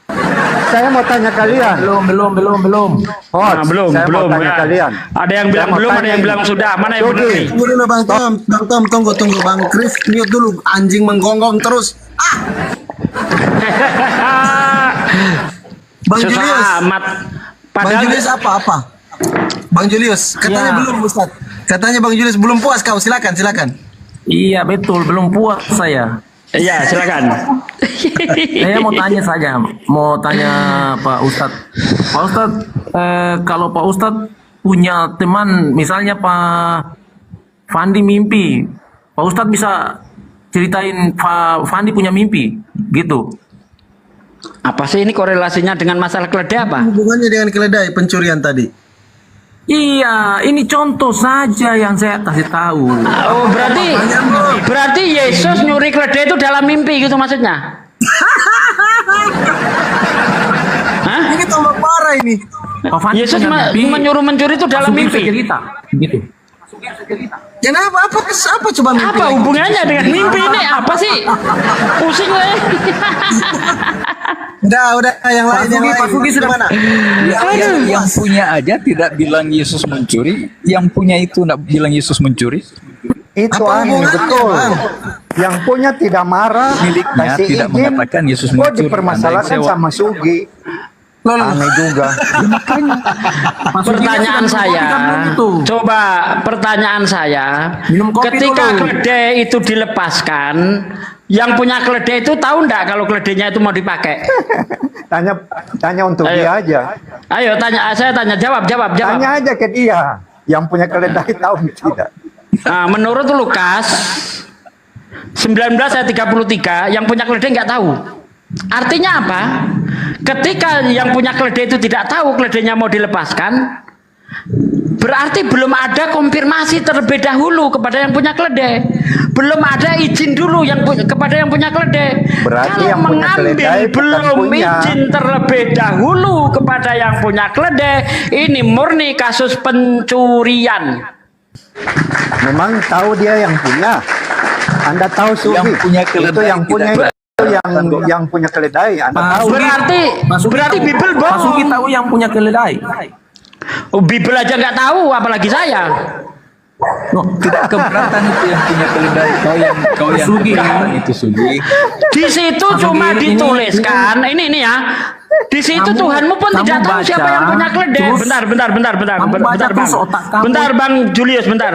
saya mau tanya kalian. Belum. Hots, Nah, belum. saya mau tanya Ya. kalian. Ada yang Saya bilang mau belum, ada tanya yang ini. bilang sudah. Mana yang benar Sugi, nih? Tunggu dulu Bang Tom, tunggu Bang Chris, mute dulu, anjing menggonggong terus. Bang Susah Julius, amat. Bang Padahal Julius apa? Bang Julius, katanya Ya. belum Ustaz. Katanya Bang Julius belum puas kau, silakan. Iya betul, belum puas saya. Iya, silakan. Saya mau tanya Pak Ustadz. Pak Ustadz, kalau Pak Ustadz punya teman, misalnya Pak Fandi mimpi, Pak Ustadz bisa ceritain Pak Fandi punya mimpi, gitu. Apa sih ini korelasinya dengan masalah keledai apa? Hubungannya dengan keledai pencurian tadi. Iya, ini contoh saja yang saya kasih tahu. Oh, berarti Yesus nyuri keledai itu dalam mimpi gitu maksudnya? Hah? Ini tambah parah ini. Pak Fandi Yesus punya mimpi, menyuruh mencuri itu dalam Masukin mimpi. cerita, gitu. Kenapa? Apa coba mimpi? Apa lagi? hubungannya dengan mimpi ini? Apa sih? Pusing lah. Udah yang lain. Pak Sugi sudah Gimana? Yang punya aja tidak bilang Yesus mencuri, yang punya itu tidak bilang Yesus mencuri. itu Apa aneh hubungannya, betul. Bang? Yang punya tidak marah, Miliknya kasih tidak izin, mengatakan Yesus kok mencuri. dipermasalahkan Anda yang sama Sugi. Aneh juga. Pertanyaan saya, coba pertanyaan saya, Minum kopi ketika dulu. keledai itu dilepaskan, yang punya keledai itu tahu enggak kalau keledainya itu mau dipakai? Tanya untuk Ayo. dia aja. Ayo tanya, saya tanya, jawab. Tanya aja ke dia. Yang punya keledai tahu tidak? Nah, menurut Lukas 19 ayat 33, yang punya keledai nggak tahu. Artinya apa? Ketika yang punya keledai itu tidak tahu keledainya mau dilepaskan, berarti belum ada konfirmasi terlebih dahulu kepada yang punya keledai. Belum ada izin dulu kepada yang punya keledai. Berarti Kalau yang punya mengambil keledai bukan belum punya. izin terlebih dahulu kepada yang punya keledai, ini murni kasus pencurian. Memang tahu dia yang punya. Anda tahu Sugi. Yang punya itu keledai yang punya tidak- itu yang punya keledai. Anda tahu. Berarti Bible Pak Sugi bohong. tahu yang punya keledai. Oh, Bible aja nggak tahu, apalagi saya. Tidak keberatan itu yang punya keledai. Kau yang Sugi. keberatan itu Sugi. Di situ cuma dituliskan, ini ya. Di situ Tuhanmu pun kamu tidak tahu baca, siapa yang punya keledai. terus Bentar, kamu baca terus otak kamu. Bentar, Bang Julius, bentar.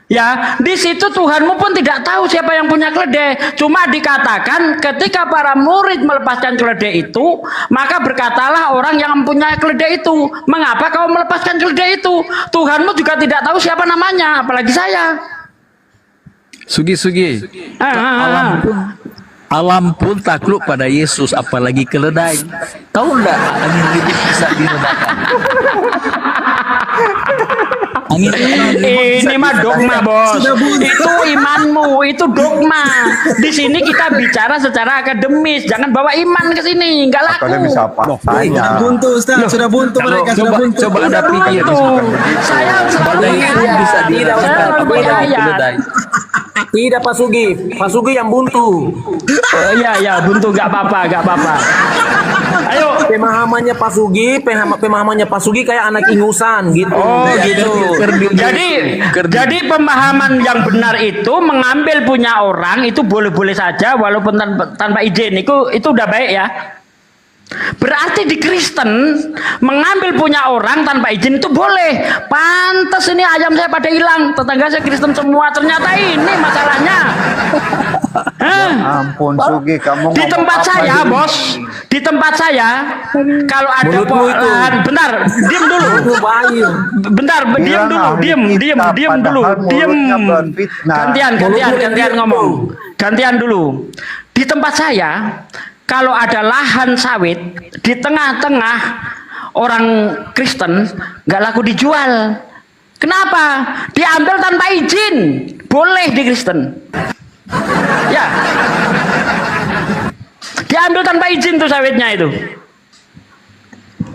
Ya, di situ Tuhanmu pun tidak tahu siapa yang punya keledai. Cuma dikatakan ketika para murid melepaskan keledai itu, maka berkatalah orang yang mempunyai keledai itu, mengapa kau melepaskan keledai itu? Tuhanmu juga tidak tahu siapa namanya, apalagi saya. Sugi. Alam pun takluk pada Yesus, apalagi keledai. Tahu enggak angin ribut bisa diredakan? Ini mah dogma, Bos. Itu imanmu, itu dogma. Di sini kita bicara secara akademis, jangan bawa iman ke sini, nggak laku. Akademis apa? Sudah buntu Ustaz, sudah buntu mereka, sudah buntu. Coba Anda pikir. Saya selalu bisa diredakan percaya. keledai. Tidak Pak Sugi yang buntu. Iya, buntu nggak apa-apa. Ayo. Pemahamannya Pak Sugi kayak anak ingusan gitu. Oh gitu. Jadi pemahaman yang benar itu mengambil punya orang itu boleh-boleh saja walaupun tanpa izin. Itu udah baik ya. Berarti di Kristen mengambil punya orang tanpa izin itu boleh. Pantas ini ayam saya pada hilang, tetangga saya Kristen semua, ternyata ini masalahnya. Ampun Sugi, kamu Di tempat saya, Bos, di tempat saya kalau ada lahan, bentar, diam dulu. Bentar, diam dulu. Gantian ngomong. Gantian dulu. Di tempat saya kalau ada lahan sawit di tengah-tengah orang Kristen nggak laku dijual. Kenapa? Diambil tanpa izin. Boleh di Kristen. Ya. Diambil tanpa izin tuh sawitnya itu.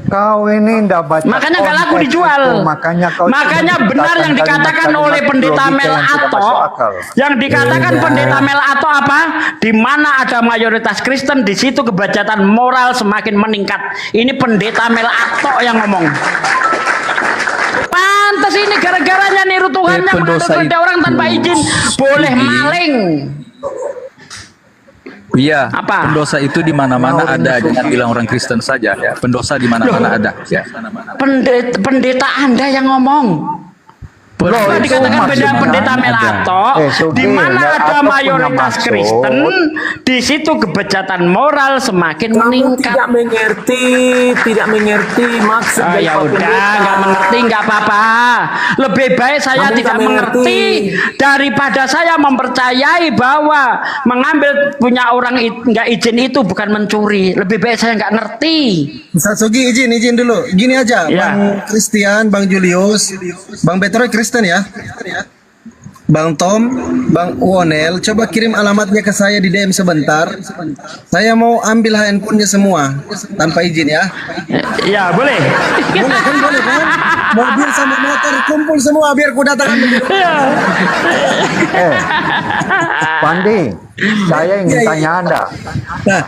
Kau ini ndak baca. Makanya nggak laku dijual. Makanya benar yang dikatakan oleh pendeta Melato. Yang dikatakan pendeta Melato apa? Di mana ada mayoritas Kristen, di situ kebajatan moral semakin meningkat. Ini pendeta Melato yang ngomong. Pantas ini gara-garanya niru Tuhannya mengatur orang tanpa izin. Boleh maling. Iya, apa? Pendosa itu di mana-mana ada, jangan bilang orang Kristen saja ya. Pendosa di mana-mana ada ya. Pendeta Anda yang ngomong. Dikatakan pendeta Melato, di mana ada mayoritas Kristen, di situ kebejatan moral semakin meningkat. Tidak mengerti maksud. Ya udah, nggak mengerti nggak apa-apa. Lebih baik saya tidak mengerti daripada saya mempercayai bahwa mengambil punya orang nggak izin itu bukan mencuri. Lebih baik saya nggak ngerti. Ustaz Sugi izin dulu. Gini aja, Ya. Bang Christian, Bang Julius, Bang Petroy Kristen ya. Bang Tom, Bang Wonel, coba kirim alamatnya ke saya di DM sebentar. Saya mau ambil handphonenya semua tanpa izin ya. Ya boleh. Boleh kan? Mobil sama motor kumpul semua biar ku datang ambil. Pandi, saya ingin tanya Anda. Nah,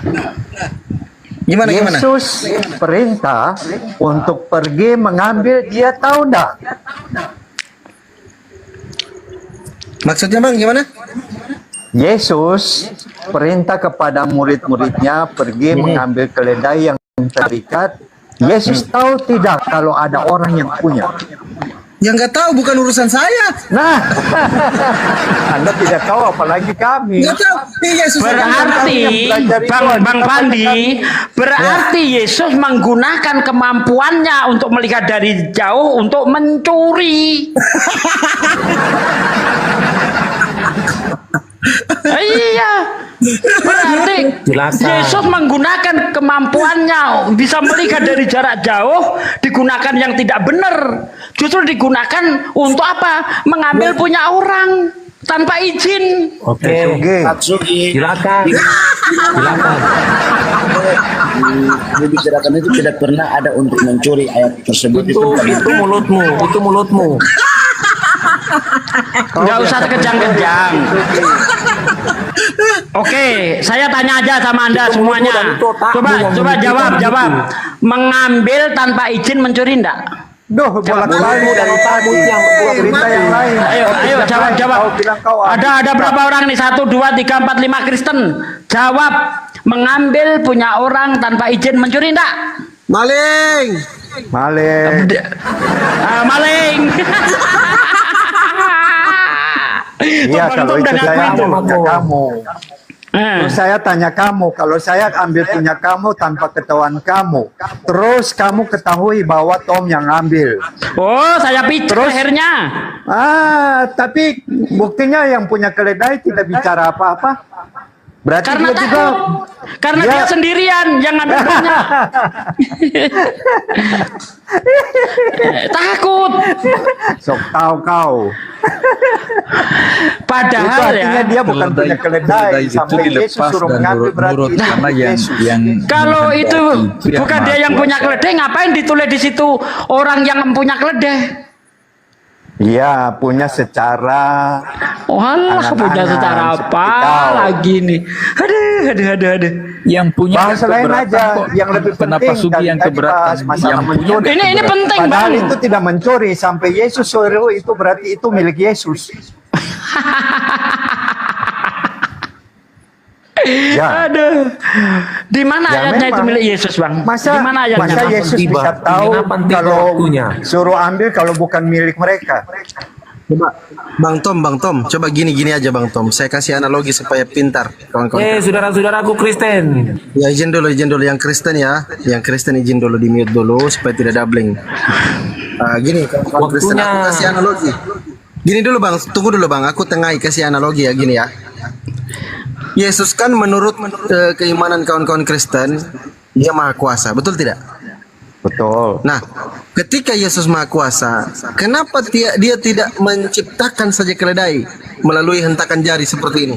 gimana? Yesus perintah untuk pergi mengambil, dia tahu enggak? Maksudnya Bang gimana? Yesus perintah kepada murid-muridnya pergi mengambil keledai yang terikat. Yesus tahu tidak kalau ada orang yang punya? Ya nggak tahu, bukan urusan saya. Nah, Anda tidak tahu apalagi kami. Nggak tahu. Yesus Berarti Bang Pandi, berarti Yesus menggunakan kemampuannya untuk melihat dari jauh untuk mencuri. Iya. Berarti Yesus menggunakan kemampuannya bisa melihat dari jarak jauh, digunakan yang tidak benar. Justru digunakan untuk apa? Mengambil punya orang tanpa izin. Oke, silakan. Dibicarakan itu tidak pernah ada untuk mencuri ayat tersebut. Itu mulutmu. Nggak usah kejang-kejang. Oke, saya tanya aja sama Anda semuanya. Coba jawab. Mengambil tanpa izin mencuri enggak? Duh, bolak-balik dari tadi. Cerita yang lain. Ayo jawab. Ada berapa orang nih? 1, 2, 3, 4, 5 Kristen. Jawab. Mengambil punya orang tanpa izin mencuri enggak? Maling. Maling. Iya, kalau itu saya kamu. Terus saya tanya kamu, kalau saya ambil punya kamu tanpa ketahuan kamu, terus kamu ketahui bahwa Tom yang ambil. Oh, saya pijat lehernya. Tapi buktinya yang punya keledai tidak bicara apa-apa. Berarti Karena dia juga karena dia sendirian yang ngambil banyak. Takut. Sok tahu kau. Padahal itu artinya dia bukan punya keledai sampai Yesus suruh mengambil berarti karena yang kalau itu bukan dia yang punya keledai, ngapain ditulis di situ orang yang punya keledai? Iya, punya secara Walah, punya secara apa lagi nih? Aduh. yang punya bahas lain aja yang lebih penting. Kenapa Sugi yang keberatan? Yang mencuri. Ini penting, Padahal Bang. itu tidak mencuri sampai Yesus suruh itu berarti itu milik Yesus. Ya. Aduh. Di mana Ya, ayatnya itu memang. milik Yesus, Bang? Masa Di mana ayatnya? Yesus tiba? bisa tahu Kenapa tiba kalau waktunya? suruh ambil kalau bukan milik mereka? Coba Bang Tom, coba gini aja Bang Tom. Saya kasih analogi supaya pintar kawan-kawan. Saudara-saudaraku Kristen. Ya izin dulu yang Kristen ya. Yang Kristen izin dulu di mute dulu supaya tidak doubling. Gini kawan-kawan Kristen, aku kasih analogi. Gini dulu Bang, tunggu dulu Bang. Aku tengahi kasih analogi ya gini ya. Yesus kan menurut keimanan kawan-kawan Kristen, dia maha kuasa, betul tidak? Betul. Nah, ketika Yesus maha kuasa, kenapa dia tidak menciptakan saja keledai melalui hentakan jari seperti ini?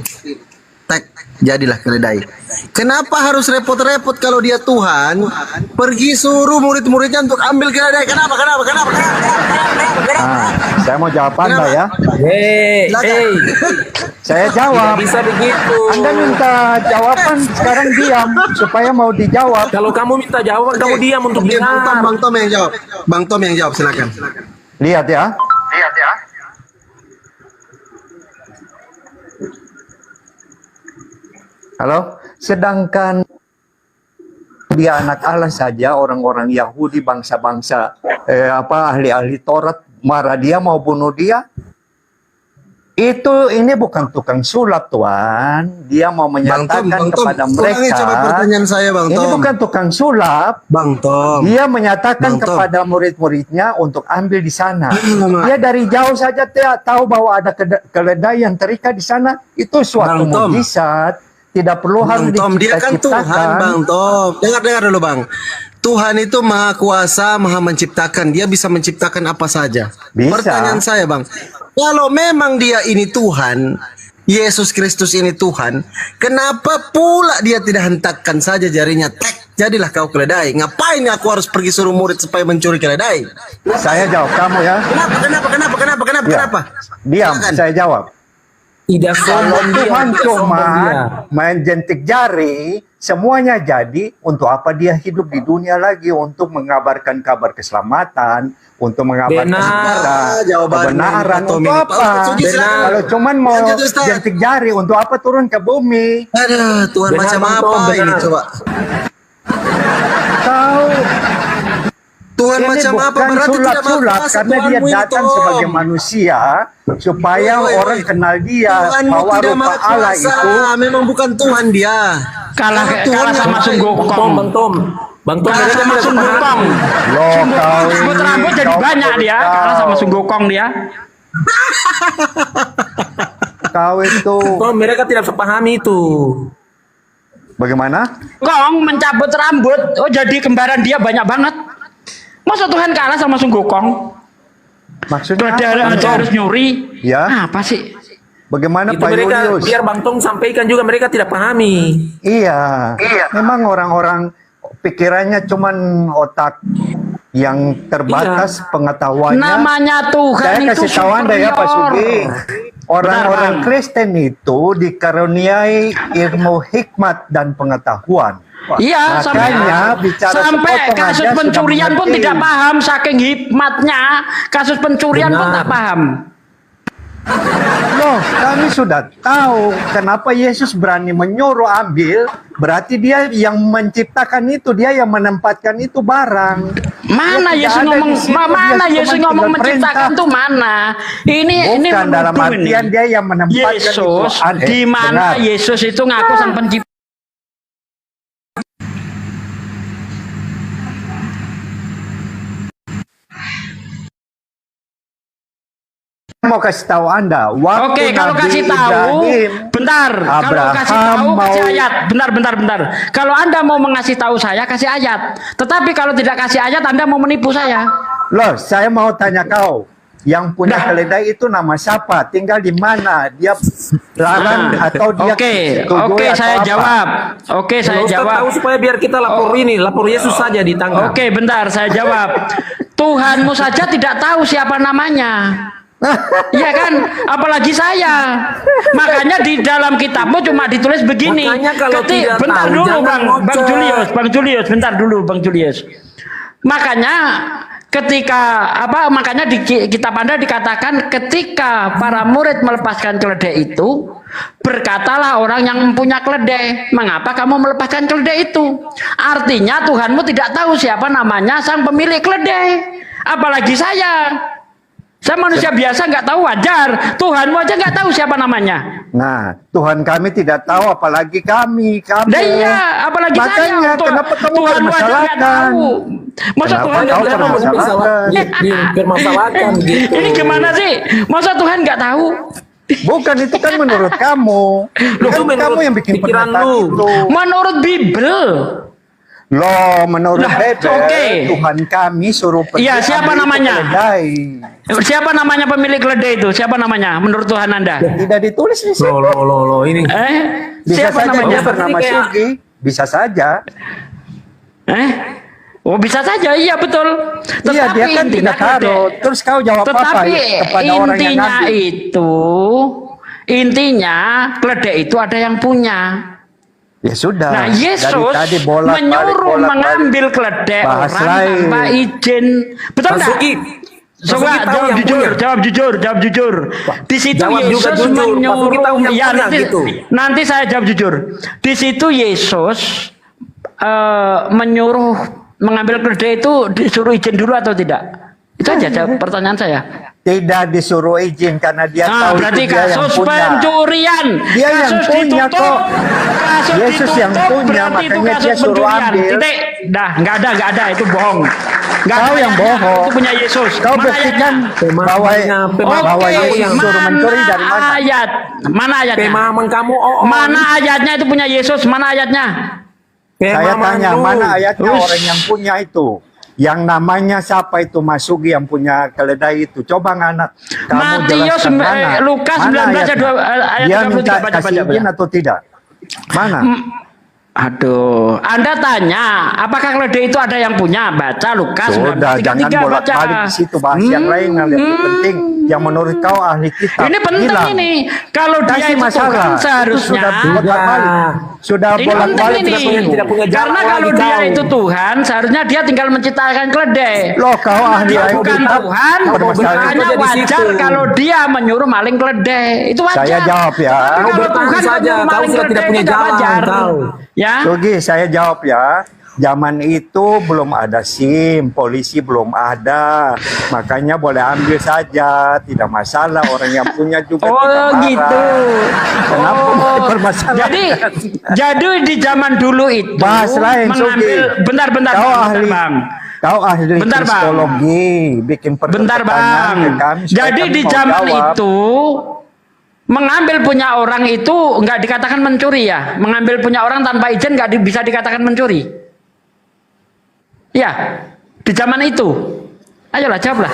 Tek, jadilah keledai. Kenapa harus repot-repot kalau dia Tuhan pergi suruh murid-muridnya untuk ambil keledai? Kenapa? Saya mau jawab Anda ya. Saya jawab. Tidak bisa begitu. Anda minta jawaban, sekarang diam supaya mau dijawab. Kalau kamu minta jawaban, kamu diam untuk dengar. Bang Tom yang jawab. Bang Tom yang jawab, silakan. Lihat ya. Halo, sedangkan dia anak Allah saja, orang-orang Yahudi, bangsa-bangsa ahli-ahli Taurat marah dia mau bunuh dia. Ini bukan tukang sulap, Tuan. Dia mau menyatakan kepada mereka. Coba pertanyaan saya, Bang Tom. Ini bukan tukang sulap. Bang Tom. Dia menyatakan kepada murid-muridnya untuk ambil di sana. Dia dari jauh saja tahu bahwa ada keledai yang terikat di sana. Itu suatu mukjizat. Tidak perlu harus dia kan Tuhan, Bang Tom. Dengar dulu, Bang. Tuhan itu maha kuasa, maha menciptakan. Dia bisa menciptakan apa saja. Bisa. Pertanyaan saya, Bang. Kalau memang dia ini Tuhan, Yesus Kristus ini Tuhan, kenapa pula dia tidak hentakkan saja jarinya? Tek, jadilah kau keledai. Ngapain aku harus pergi suruh murid supaya mencuri keledai? Saya jawab kamu ya. Kenapa? Diam, saya jawab. Tidak Kalau sombong Tuhan dia, cuma dia. main jentik jari, semuanya jadi. Untuk apa dia hidup di dunia lagi? Untuk mengabarkan kabar keselamatan, untuk mengabarkan kebenaran. Untuk apa? Kalau cuma mau jentik jari, untuk apa turun ke bumi? Aduh, Tuhan macam apa ini coba? Tahu? Tuhan ini macam apa? bukan Berarti tidak sulap-sulap karena dia datang sebagai manusia supaya orang kenal dia bahwa rupa Allah itu memang bukan Tuhan dia. Kalah sama Sungguh Kong. Bang Tom, kalah sama Sungguh Kong. Rambut jadi banyak dia. Kalah sama Sungguh Kong dia. Kau itu. Mereka tidak sepahami itu. Bagaimana? Kong mencabut rambut. Oh, jadi kembaran dia banyak banget. Masa Tuhan kalah sama Sungguh Kong? Maksudnya harus nyuri. Ya. Apa sih? Bagaimana itu Pak mereka, Julius? biar Bang Tom sampaikan juga mereka tidak pahami. Iya. Memang orang-orang pikirannya cuman otak yang terbatas pengetahuannya. Namanya Tuhan Saya itu kasih tahu Anda ya Pak Sugi. Orang-orang Kristen itu dikaruniai ilmu hikmat dan pengetahuan. Iya, sampai kasus pencurian pun tidak paham, saking hikmatnya kasus pencurian pun tak paham. Loh, kami sudah tahu kenapa Yesus berani menyuruh ambil, berarti dia yang menciptakan itu, dia yang menempatkan itu barang. Mana Dia Yesus tidak ada ngomong, di situ, mana dia Yesus cuma ngomong tinggal menciptakan perintah. tuh mana? Ini Bukan dalam menuduh ini. artian dia yang menempatkan Yesus, itu. di mana Benar. Yesus itu ngaku sang pencipta? Mau kasih tahu Anda, waktu Oke, kalau Nabi kasih tahu, Ibrahim, bentar. Kalau kasih Abraham tahu, kasih mau- ayat. Bentar. Kalau Anda mau mengasih tahu saya, kasih ayat. Tetapi kalau tidak kasih ayat, Anda mau menipu saya. loh, saya mau tanya kau, yang punya keledai itu nama siapa? Tinggal di mana? Dia larang atau dia setujui Oke, atau saya apa? jawab. Oke, saya Kalau Ustaz jawab. tahu supaya biar kita lapor Yesus saja ditangkap. Oke, bentar, saya jawab. Tuhanmu saja tidak tahu siapa namanya. Iya kan? Apalagi saya. Makanya di dalam kitabmu cuma ditulis begini. Makanya kalau tidak bentar tahu, dulu jangan Bang ngocok. Bang Julius, bentar dulu Bang Julius. Makanya ketika makanya di kitab Anda dikatakan ketika para murid melepaskan keledai itu, berkatalah orang yang mempunyai keledai, mengapa kamu melepaskan keledai itu? Artinya Tuhanmu tidak tahu siapa namanya sang pemilik keledai. Apalagi saya. Saya manusia biasa nggak tahu, wajar. Tuhanmu aja nggak tahu siapa namanya. Nah, Tuhan kami tidak tahu, apalagi kami. Kamu. Nah iya, apalagi Makanya, saya. kenapa kamu Tuhanmu aja nggak permasalahkan? tahu. Masa Kenapa Tuhan kau nggak tahu? permasalahkan? Dipermasalahkan gitu. Ini gimana sih? Masa Tuhan nggak tahu? Bukan, itu kan menurut kamu. Kan menurut kamu yang bikin pikiran pernyataan lu. itu. Menurut Bible. Loh, menurut Lah, Bible, oke. Tuhan kami suruh pergi Iya, siapa ambil itu namanya? keledai. Siapa namanya pemilik keledai itu? Siapa namanya? Menurut Tuhan Anda? Tidak ditulis di sini. Loh, ini. Bisa Siapa saja namanya? dia bernama Sugi. Bisa saja. Oh bisa saja, iya betul. Iya, dia kan intinya tidak taruh. Terus kau jawab apa Tetapi kepada orang yang intinya ngambil? intinya keledai itu ada yang punya. Ya sudah. Nah, Yesus Dari tadi bolak-balik, menyuruh bolak-balik. mengambil keledai Bahas orang lain. tanpa izin. Betul Mas nggak? Sugi, Coba tahu jawab yang jujur, punya. jawab jujur. Di situ Jawab juga Yesus jujur. Mas Sugi menyuruh, tahu yang ya punya nanti, gitu. nanti saya jawab jujur. Di situ Yesus menyuruh mengambil keledai itu disuruh izin dulu atau tidak? Itu aja jawab pertanyaan saya. Tidak disuruh izin karena dia tahu Berarti itu dia yang kasus punya. pencurian. Dia yang Kasus punya ditutup. kok. Kasus Yesus yang ditutup, punya, berarti itu makanya kasus dia suruh pencurian. ambil. Titik. Dah, nggak ada, itu bohong. Nggak Kau ada yang ayatnya. bohong. Itu punya Yesus. Kau Mana buktikan ayatnya? bahwa Yesus Oke, suruh mencuri dari mana? ayat? Mana ayatnya? Pemahaman kamu Mana ayatnya itu punya Yesus? Mana ayatnya? Saya tanya, lu. mana ayatnya Ush. orang yang punya itu? Yang namanya siapa itu Mas Sugi yang punya keledai itu? Coba nganak. Kamu Matius, jelaskan mana? Lukas Mana 19 ayat ayatnya? 33, Dia minta baca, kasih baca. izin atau tidak? Mana? Aduh, Anda tanya, apakah keledai itu ada yang punya? Baca Lukas Sudah, 19:33, jangan bolak-balik di situ, bahas yang lain yang lebih penting. Yang menurut kau ahli kitab. Ini penting bilang. ini. Kalau dia Kasih itu masalah. Tuhan Itu seharusnya. sudah bolak-balik. Sudah Ini bolak-balik penting ini. tidak punya Karena kalau dia itu Tuhan, seharusnya dia tinggal menciptakan keledai. Loh, kau ahli Dia ayat bukan kitab. Tuhan, Bermasalah makanya itu di wajar situ. kalau dia menyuruh maling keledai. Itu wajar. Saya jawab ya. Tapi Kau kalau bertanya Tuhan saja, menyuruh kau maling sudah tidak keledai punya itu jalan, wajar. kau. Ya. Sugi, saya jawab ya. Zaman itu belum ada SIM, polisi belum ada. Makanya boleh ambil saja, tidak masalah. Orang yang punya juga tidak marah. Gitu. Kenapa dipermasalahkan? Jadi di zaman dulu itu Bahas lain, Sugi. mengambil bentar Kau Bang, ahli, Bang. kau ahli Bentar, Bang. kristologi, bikin Bentar pertanyaan Bang. ke kami supaya Jadi kami di mau zaman jawab. itu mengambil punya orang itu nggak dikatakan mencuri ya. Mengambil punya orang tanpa izin nggak bisa dikatakan mencuri. Ya, di zaman itu. Ayolah jawablah.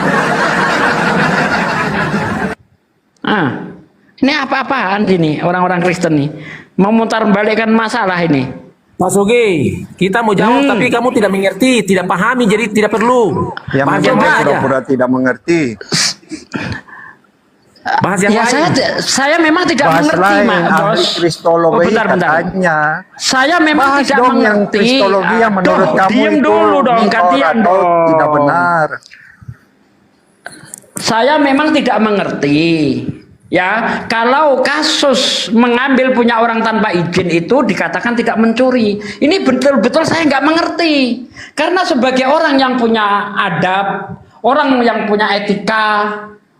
Ini apa-apaan ini orang-orang Kristen nih. Memutar balikkan masalah ini. Pak Sugi, kita mau jawab tapi kamu tidak mengerti, tidak pahami, jadi tidak perlu. Yang Bahas yang menjawab lain aja. pura-pura tidak mengerti. Bahas yang Ya lain. saya memang tidak Bahas mengerti, lain, Mas. ahli kristologi bentar. katanya. Saya memang Bahas tidak dong yang mengerti. kristologi yang menurut Aduh, kamu diem itu dulu dong, minor gantian atau dong. tidak benar. Saya memang tidak mengerti. Ya, kalau kasus mengambil punya orang tanpa izin itu dikatakan tidak mencuri. Ini betul-betul saya nggak mengerti. Karena sebagai orang yang punya adab, orang yang punya etika,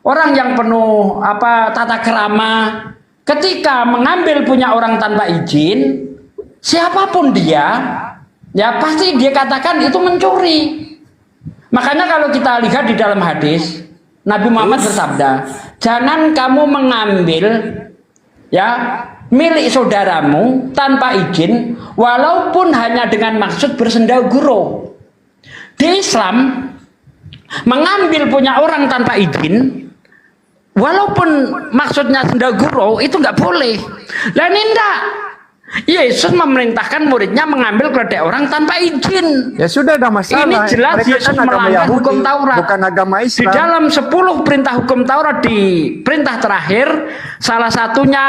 orang yang penuh tata krama, ketika mengambil punya orang tanpa izin, siapapun dia, ya pasti dia katakan itu mencuri. Makanya kalau kita lihat di dalam hadis, Nabi Muhammad bersabda, jangan kamu mengambil ya milik saudaramu tanpa izin, walaupun hanya dengan maksud bersendaguro. Di Islam, mengambil punya orang tanpa izin, walaupun maksudnya sendaguro, itu nggak boleh. Lah ini enggak. Yesus memerintahkan muridnya mengambil keledai orang tanpa izin. Ya sudah, ada masalah. Ini jelas Mereka Yesus kan agama melanggar Yahudi, hukum Taurat. bukan agama Di Islam. dalam 10 perintah hukum Taurat, di perintah terakhir, salah satunya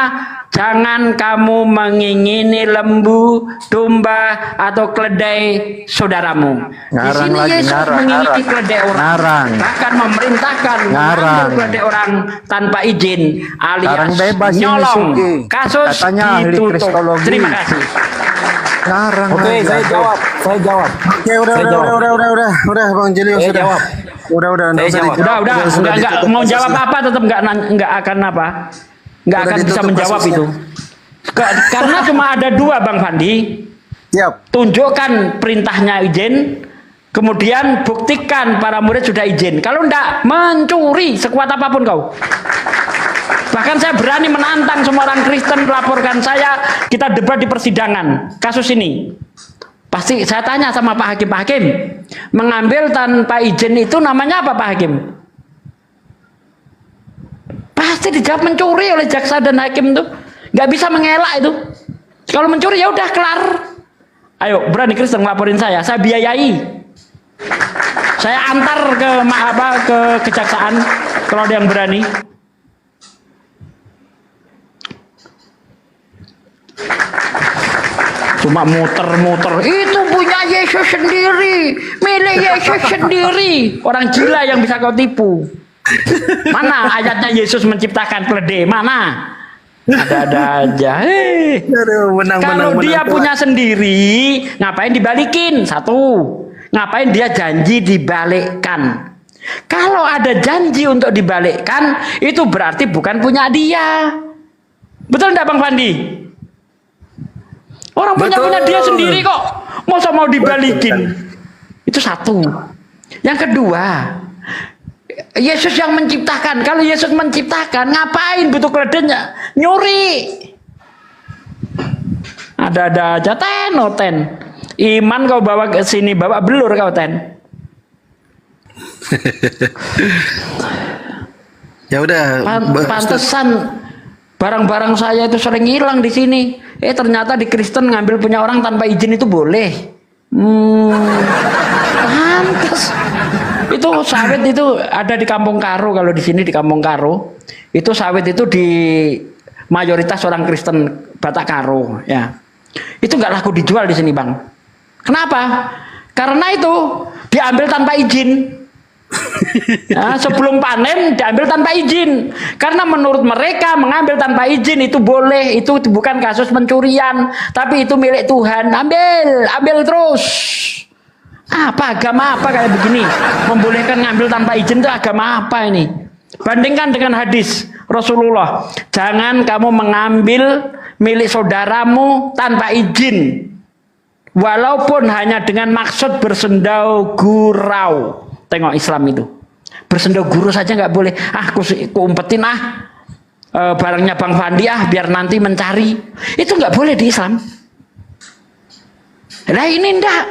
jangan kamu mengingini lembu, domba, atau keledai saudaramu. Di Ngarang sini lagi, Yesus ngarang, mengingini ngarang. keledai orang, Ngarang. bahkan memerintahkan Ngarang. mengambil keledai orang tanpa izin, alias Sekarang bebas ini, nyolong. Suki. Kasus Katanya ahli ditutup. kristologi. Terima kasih. Ngarang Oke, lagi. saya jawab. Oke, udah Bang Jelius Saya sudah. jawab. Udah, Saya enggak usah jawab. dijawab. Udah, Sudah enggak ditutup mau kasusnya. jawab apa tetap enggak akan apa? Enggak Udah akan bisa ditutup menjawab kasusnya. itu. Karena cuma ada dua Bang Fandi. Siap. Tunjukkan perintahnya izin, kemudian buktikan para murid sudah izin. Kalau enggak, mencuri sekuat apapun kau. Bahkan saya berani menantang semua orang Kristen melaporkan saya, kita debat di persidangan kasus ini. Pasti saya tanya sama Pak Hakim, mengambil tanpa izin itu namanya apa Pak Hakim? Pasti dijawab mencuri oleh jaksa dan hakim tuh. Nggak bisa mengelak itu. Kalau mencuri ya udah kelar. Ayo, berani Kristen ngelaporin saya biayai. Saya antar ke kejaksaan kalau ada yang berani. Cuma muter-muter, itu punya Yesus sendiri, milik Yesus sendiri. Orang gila yang bisa kau tipu. Mana ayatnya Yesus menciptakan keledai? Mana? Ada-ada aja. Kalau dia punya sendiri, ngapain dibalikin? Satu, ngapain dia janji dibalikkan? Kalau ada janji untuk dibalikkan, itu berarti bukan punya dia. Betul enggak Bang Fandi? Orang punya dia sendiri kok, masa mau dibalikin? Itu satu. Yang kedua, Yesus yang menciptakan. Kalau Yesus menciptakan, ngapain butuh keledainya? Nyuri. Ada-ada aja ten. Iman kau bawa ke sini, bawa belur kau ten. Ya udah. Pantesan barang-barang saya itu sering hilang di sini. Ternyata di Kristen ngambil punya orang tanpa izin itu boleh. Pantes. Itu sawit itu ada di Kampung Karo. Kalau di sini di Kampung Karo, itu sawit itu di mayoritas orang Kristen Batak Karo, ya. Itu nggak laku dijual di sini, Bang. Kenapa? Karena itu diambil tanpa izin. Nah, sebelum panen diambil tanpa izin, karena menurut mereka mengambil tanpa izin itu boleh, itu bukan kasus pencurian, tapi itu milik Tuhan. Ambil terus. Apa agama apa kayak begini? Membolehkan ngambil tanpa izin itu agama apa ini? Bandingkan dengan hadis Rasulullah, jangan kamu mengambil milik saudaramu tanpa izin, walaupun hanya dengan maksud bersendau gurau. Tengok Islam itu, bersendau guru saja nggak boleh. Aku umpetin barangnya Bang Fandi biar nanti mencari. Itu nggak boleh di Islam. Nah ini ndak,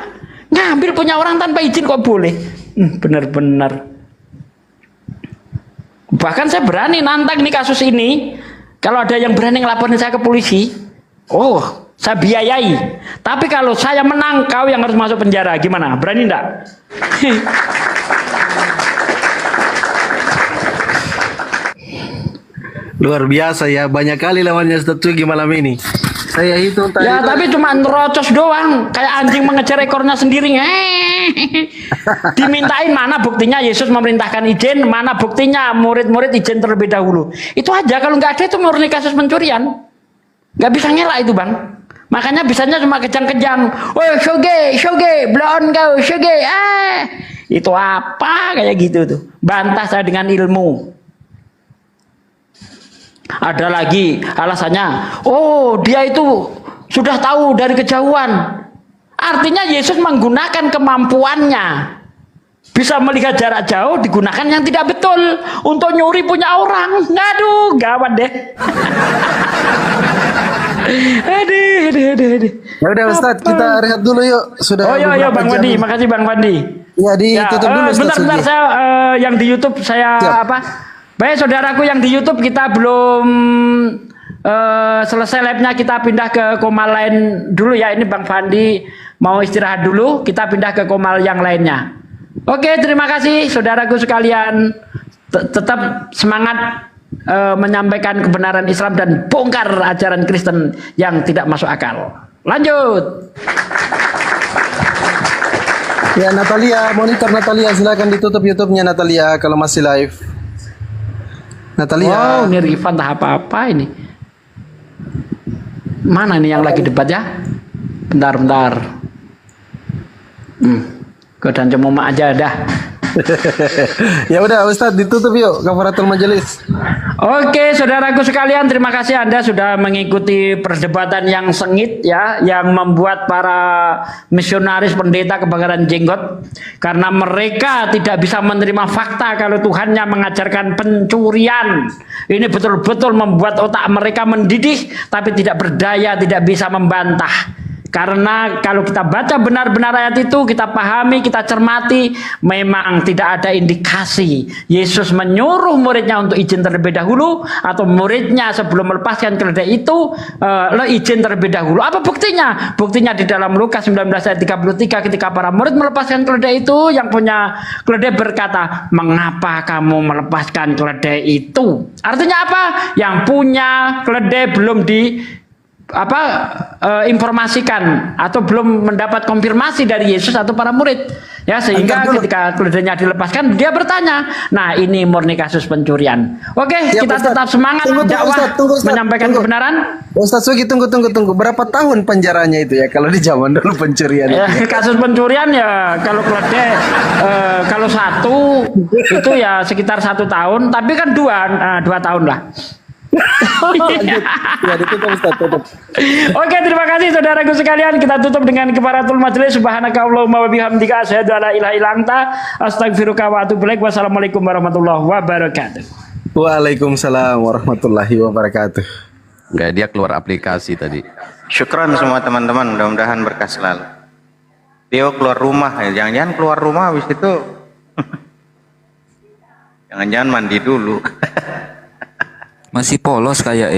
ngambil punya orang tanpa izin kok boleh? Benar-benar. Bahkan saya berani nantang nih kasus ini. Kalau ada yang berani ngelaporin saya ke polisi, saya biayai. Tapi kalau saya menang, kau yang harus masuk penjara. Gimana? Berani ndak? Luar biasa ya, banyak kali lawannya Ustaz Tugi malam ini. Saya hitung tadi. Ya tapi cuma nerocos doang, kayak anjing mengejar ekornya sendiri. Dimintain mana buktinya Yesus memerintahkan izin, mana buktinya murid-murid izin terlebih dahulu. Itu aja, kalau nggak ada itu murni kasus pencurian. Nggak bisa ngelak itu bang. Makanya bisanya cuma kejang-kejang. Woi shoge, blon kau shoge. Itu apa kayak gitu tuh. Bantah saya dengan ilmu. Ada lagi alasannya, oh dia itu sudah tahu dari kejauhan. Artinya Yesus menggunakan kemampuannya, bisa melihat jarak jauh, digunakan yang tidak betul untuk nyuri punya orang. Aduh, gawat deh. Aduh. Ya udah Ustadz, kita rehat dulu yuk. Sudah. Oh iya Bang Wandi, makasih Bang Wandi. Ya ditutup dulu Ustadz. Bentar saya yang di YouTube saya Siap. apa? Baik saudaraku yang di YouTube, kita belum selesai live-nya, kita pindah ke komal lain dulu ya. Ini Bang Fandi mau istirahat dulu, kita pindah ke komal yang lainnya. Oke, terima kasih saudaraku sekalian. Tetap semangat menyampaikan kebenaran Islam dan bongkar ajaran Kristen yang tidak masuk akal. Lanjut. Ya Natalia, monitor Natalia, silakan ditutup YouTube-nya Natalia kalau masih live. Natalia. Wow, ini Rifan tak apa-apa ini. Mana nih yang lagi debat ya? Bentar. Godaan cemoma aja dah. Ya udah Ustadz, ditutup yuk kafaratul majelis. Oke, saudaraku sekalian, terima kasih Anda sudah mengikuti perdebatan yang sengit ya, yang membuat para misionaris pendeta kebakaran jenggot, karena mereka tidak bisa menerima fakta kalau Tuhannya mengajarkan pencurian. Ini betul-betul membuat otak mereka mendidih, tapi tidak berdaya, tidak bisa membantah. Karena kalau kita baca benar-benar ayat itu, kita pahami, kita cermati, memang tidak ada indikasi Yesus menyuruh muridnya untuk izin terlebih dahulu, atau muridnya sebelum melepaskan keledai itu izin terlebih dahulu. Apa buktinya? Buktinya di dalam Lukas 19 ayat 33, ketika para murid melepaskan keledai itu, yang punya keledai berkata, "Mengapa kamu melepaskan keledai itu?" Artinya apa? Yang punya keledai belum informasikan atau belum mendapat konfirmasi dari Yesus atau para murid ya, sehingga ketika keledainya dilepaskan dia bertanya. Nah, ini murni kasus pencurian. Oke, ya, kita Ustaz, tetap semangat dakwah menyampaikan kebenaran. Ustaz Sugi, tunggu. Berapa tahun penjaranya itu ya kalau di zaman dulu pencurian? Ya, kasus pencurian ya kalau keledai kalau satu itu ya sekitar 1 tahun, tapi kan 2 tahun lah. Ya, ditutup, Ustaz, tutup. Oke, terima kasih saudaraku sekalian. Kita tutup dengan kafaratul majelis. Subhanaka Allahumma wa bihamdika asyhadu an la ilaha illa anta astaghfiruka wa atubu ilaik. Wassalamualaikum warahmatullahi wabarakatuh. Waalaikumsalam warahmatullahi wabarakatuh. Enggak, dia keluar aplikasi tadi. Syukran semua teman-teman, mudah-mudahan berkah selalu. Dia keluar rumah, jangan-jangan keluar rumah habis itu jangan-jangan mandi dulu. Masih polos kayak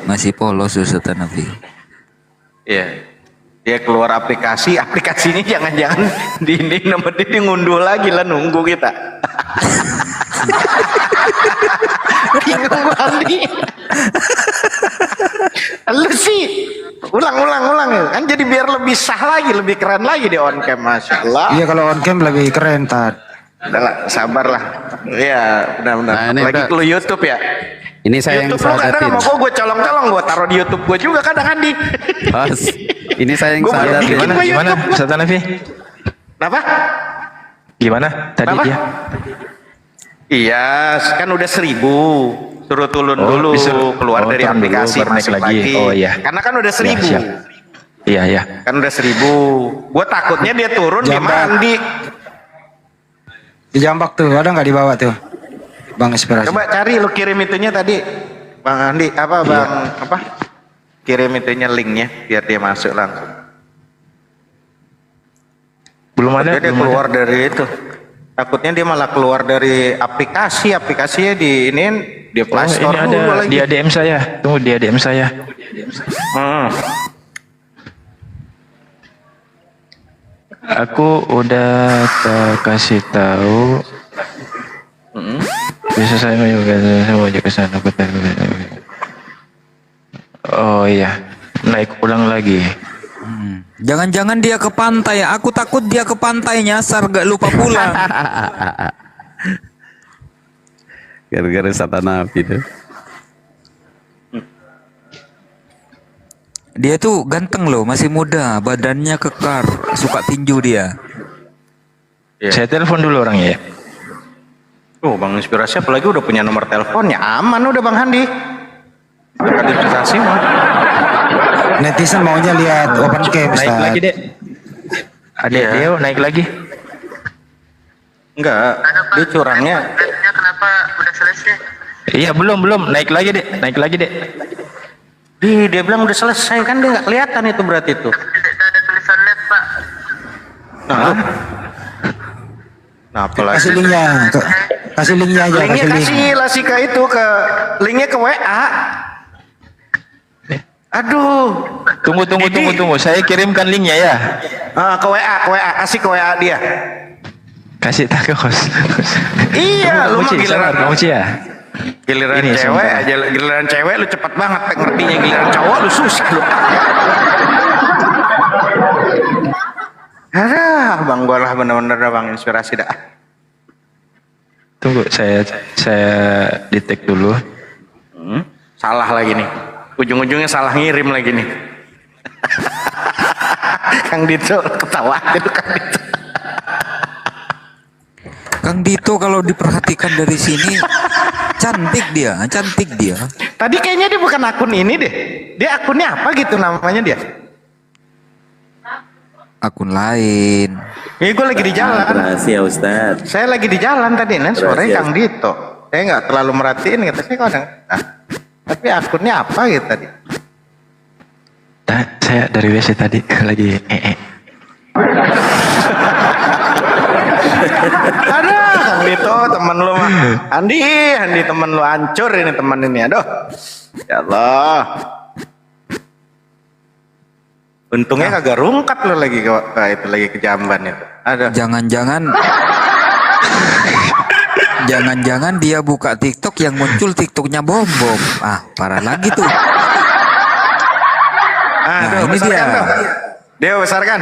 masih polos Ustaz Nabi. Iya. Dia keluar aplikasinya jangan-jangan di nomor ini ngunduh lagi lah, nunggu kita. Bingung kali. Lu sih ulang kan jadi biar lebih sah lagi, lebih keren lagi di on cam, masya Allah. Iya, kalau on cam lebih keren Tad. Udahlah, sabar lah. Iya, benar-benar. Nah, lagi lu YouTube ya. Ini saya yang YouTube sadatin. kadang sama gue colong-colong, gue taruh di YouTube gue juga kadang di. Ini saya yang sadatin. Gimana? Ustaz Nafi? Kenapa? Gimana tadi dia? Iya, kan udah 1000. Suruh turun dulu, keluar dari aplikasi, dulu, masuk lagi. Oh iya. Karena kan udah 1000. Iya. Kan udah 1000. Gue takutnya dia turun, dia mandi. Di Jambak tuh, ada nggak di bawah tuh? Bang Inspirasi. Coba cari, lu kirim itunya tadi, Bang Andi, kirim itunya linknya, biar dia masuk langsung. Belum ada. Dia keluar dari itu. Takutnya dia malah keluar dari aplikasinya di ini di Play Store ini dulu ada lagi. dia DM saya. Tunggu, dia DM saya. Aku udah kasih tahu. Bisa saya mau ke sana. Oh iya, naik lagi. Jangan-jangan dia ke pantai. Aku takut dia ke pantai nyasar gak lupa pulang. Gara-gara satana api tuh. Dia tuh ganteng loh, masih muda, badannya kekar, suka tinju dia. Saya telepon dulu orangnya ya. Oh, Bang Inspirasi apalagi udah punya nomor teleponnya. Aman udah Bang Handi. Berkat investasi mah. Netizen maunya lihat open cam, Naik Ustaz. lagi, Dek. Adek dia naik lagi. Enggak, dia curangnya. Iya, belum, naik lagi, Dek. Naik lagi, Dek. Dia bilang udah selesai kan dia nggak kelihatan itu berarti itu. Nah, apalagi. Kasih linknya, kasih linknya aja. Linknya Kasih link. kasih Lasika itu ke linknya ke WA. Aduh. Tunggu. Saya kirimkan linknya ya. Ke WA, kasih ke WA dia. Kasih tak ke host. Iya, lu mah giliran giliran. Muci ya. Giliran Ini, cewek sebentar. aja, giliran cewek lu cepet banget ngertinya, giliran cowok lu susah lu. Bang gua lah bener-bener dah Bang Inspirasi dah. Tunggu, saya di tag dulu. Salah lagi nih. Ujung-ujungnya salah ngirim lagi nih. Kang Dito ketawa itu Kang Dito. Kang Dito kalau diperhatikan dari sini cantik dia. Tadi kayaknya dia bukan akun ini deh. Dia akunnya apa gitu namanya dia? Akun lain. Ini gue lagi di jalan. Rahasia Ustaz. Saya lagi di jalan tadi, Nen. Suaranya Rahasia. Kang Dito. Saya nggak terlalu merhatiin gitu. Saya kadang. Tapi akunnya apa gitu tadi? Saya dari WC tadi lagi Ada Kang Dito teman lu mah. Andi teman lu hancur ini teman ini. Aduh. Ya Allah. Untungnya kagak rungkat lu lagi ke itu lagi ke jamban itu. Ada. Jangan-jangan dia buka TikTok yang muncul TikToknya bom-bom. Parah lagi tuh. Aduh, ini dia. Deo besarkan.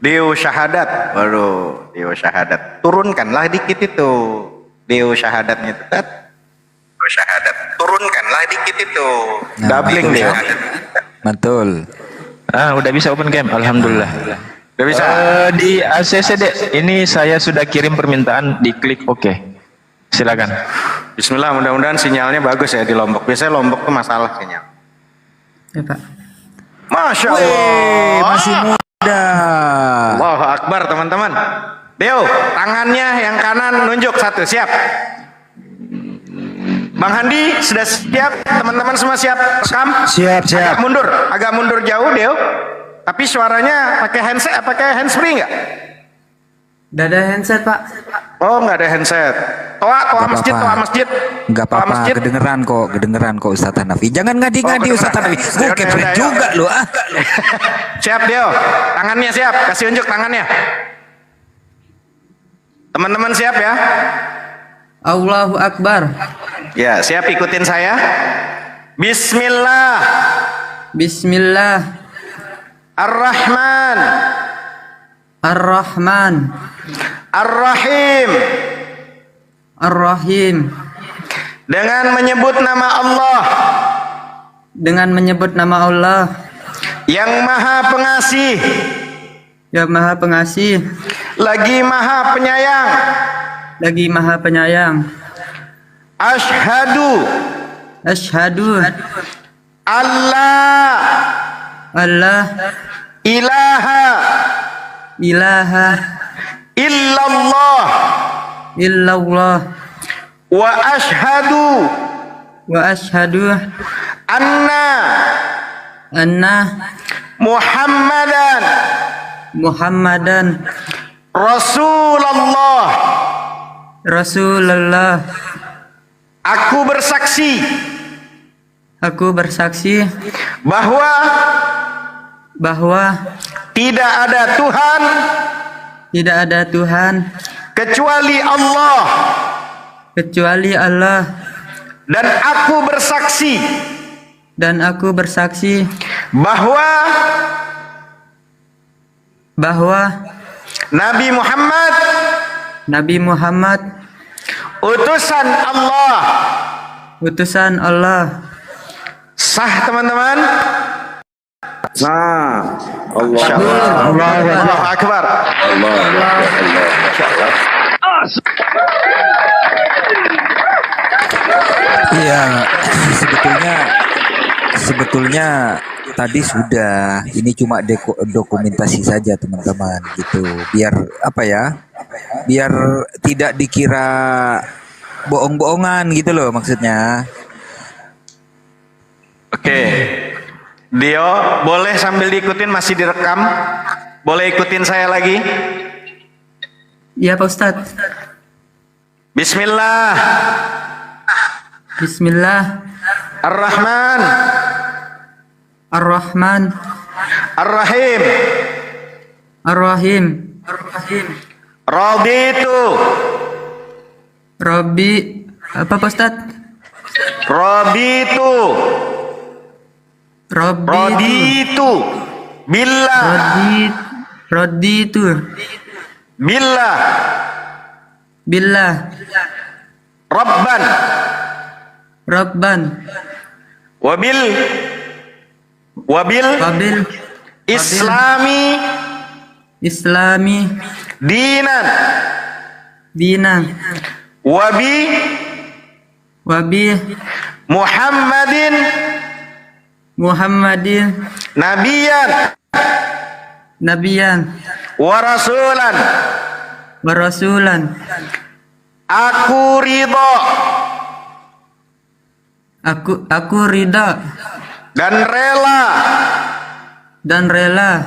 Deo syahadat. Waduh, Deo syahadat. Turunkanlah dikit itu. Deo syahadatnya itu. Deo syahadat. Turunkanlah dikit itu. Doubling Deo. Betul. Udah bisa open cam, alhamdulillah. Udah bisa. Di ACC Dek, ini saya sudah kirim permintaan, diklik oke. Silakan. Bismillah, mudah-mudahan sinyalnya bagus ya di Lombok. Biasanya Lombok tuh masalah sinyal. Ya, Pak. Masya Allah. Masih muda. Allahu Akbar teman-teman. Deo, tangannya yang kanan nunjuk satu, siap. Bang Handi sudah siap, teman-teman semua siap rekam? Siap. Agak mundur jauh, Deo. Tapi suaranya pakai handset, pakai handsfree nggak? Nggak ada handset, Pak. Oh, nggak ada handset. Toa masjid. Nggak apa-apa, kedengeran kok Ustaz Hanafi. Jangan ngadi-ngadi Ustaz Hanafi. Gue kepret juga loh. Siap, Deo. Tangannya siap, kasih unjuk tangannya. Teman-teman siap ya? Allahu Akbar. Ya, siap ikutin saya. Bismillah. Ar-Rahman. Ar-Rahim. Dengan menyebut nama Allah. Yang Maha Pengasih. Lagi Maha Penyayang. Asyhadu. Allah. Ilaha. Illallah. Wa asyhadu. Anna. Muhammadan. Rasulullah. Aku bersaksi bahwa tidak ada Tuhan kecuali Allah. Dan aku bersaksi bahwa Nabi Muhammad utusan Allah. Sah teman-teman? Nah, Allahu Akbar. Iya, sebetulnya tadi sudah. Ini cuma dokumentasi saja teman-teman gitu. Biar apa ya? Biar tidak dikira bohong-bohongan gitu loh maksudnya. Oke. Dio, boleh sambil diikutin, masih direkam? Boleh ikutin saya lagi? Iya Pak Ustadz. Bismillah. Ar-Rahman. Ar-Rahim. Raditu. Apa Pak Ustadz? Raditu. Billah. Raditu. Billah. Rabban. Wabil. Islami. Dinan. Wabi. Muhammadin. Nabiyan. Warasulan. Aku ridha. Dan rela.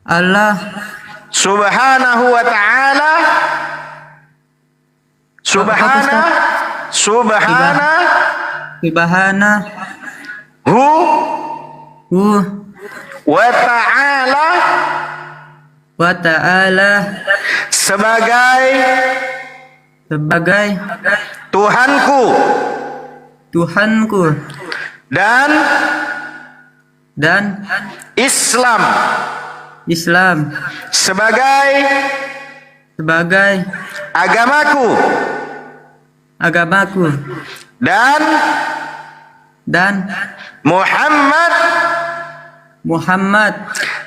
Allah Subhanahu wa ta'ala. wa ta'ala sebagai Tuhanku dan Islam sebagai agamaku dan Muhammad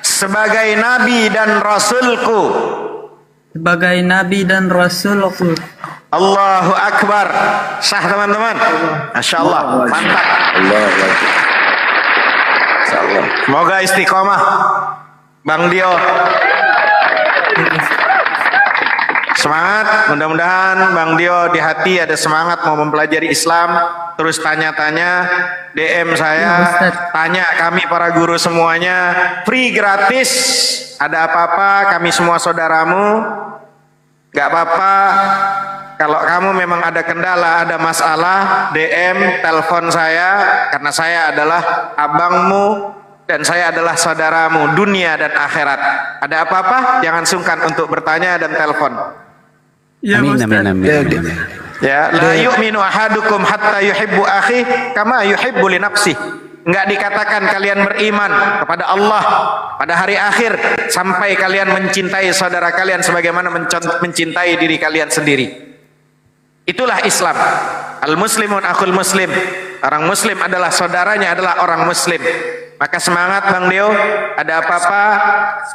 sebagai nabi dan rasulku. Allahu Akbar. Sah teman-teman. Masya Allah. Mantap. Semoga istiqomah Bang Dio. Semangat, mudah-mudahan Bang Dio di hati ada semangat mau mempelajari Islam. Terus tanya-tanya, DM saya, tanya kami para guru semuanya, free gratis. Ada apa-apa, kami semua saudaramu. Gak apa-apa, kalau kamu memang ada kendala, ada masalah, DM, telepon saya, karena saya adalah abangmu dan saya adalah saudaramu dunia dan akhirat. Ada apa-apa, jangan sungkan untuk bertanya dan telepon. Ya, amin. Ya, la yu'minu ahadukum hatta yuhibbu akhi kama yuhibbu li nafsih. Enggak dikatakan kalian beriman kepada Allah pada hari akhir sampai kalian mencintai saudara kalian sebagaimana mencintai diri kalian sendiri. Itulah Islam. Al-muslimun akhul muslim. Orang muslim adalah saudaranya adalah orang muslim. Maka semangat Bang Dio, ada apa-apa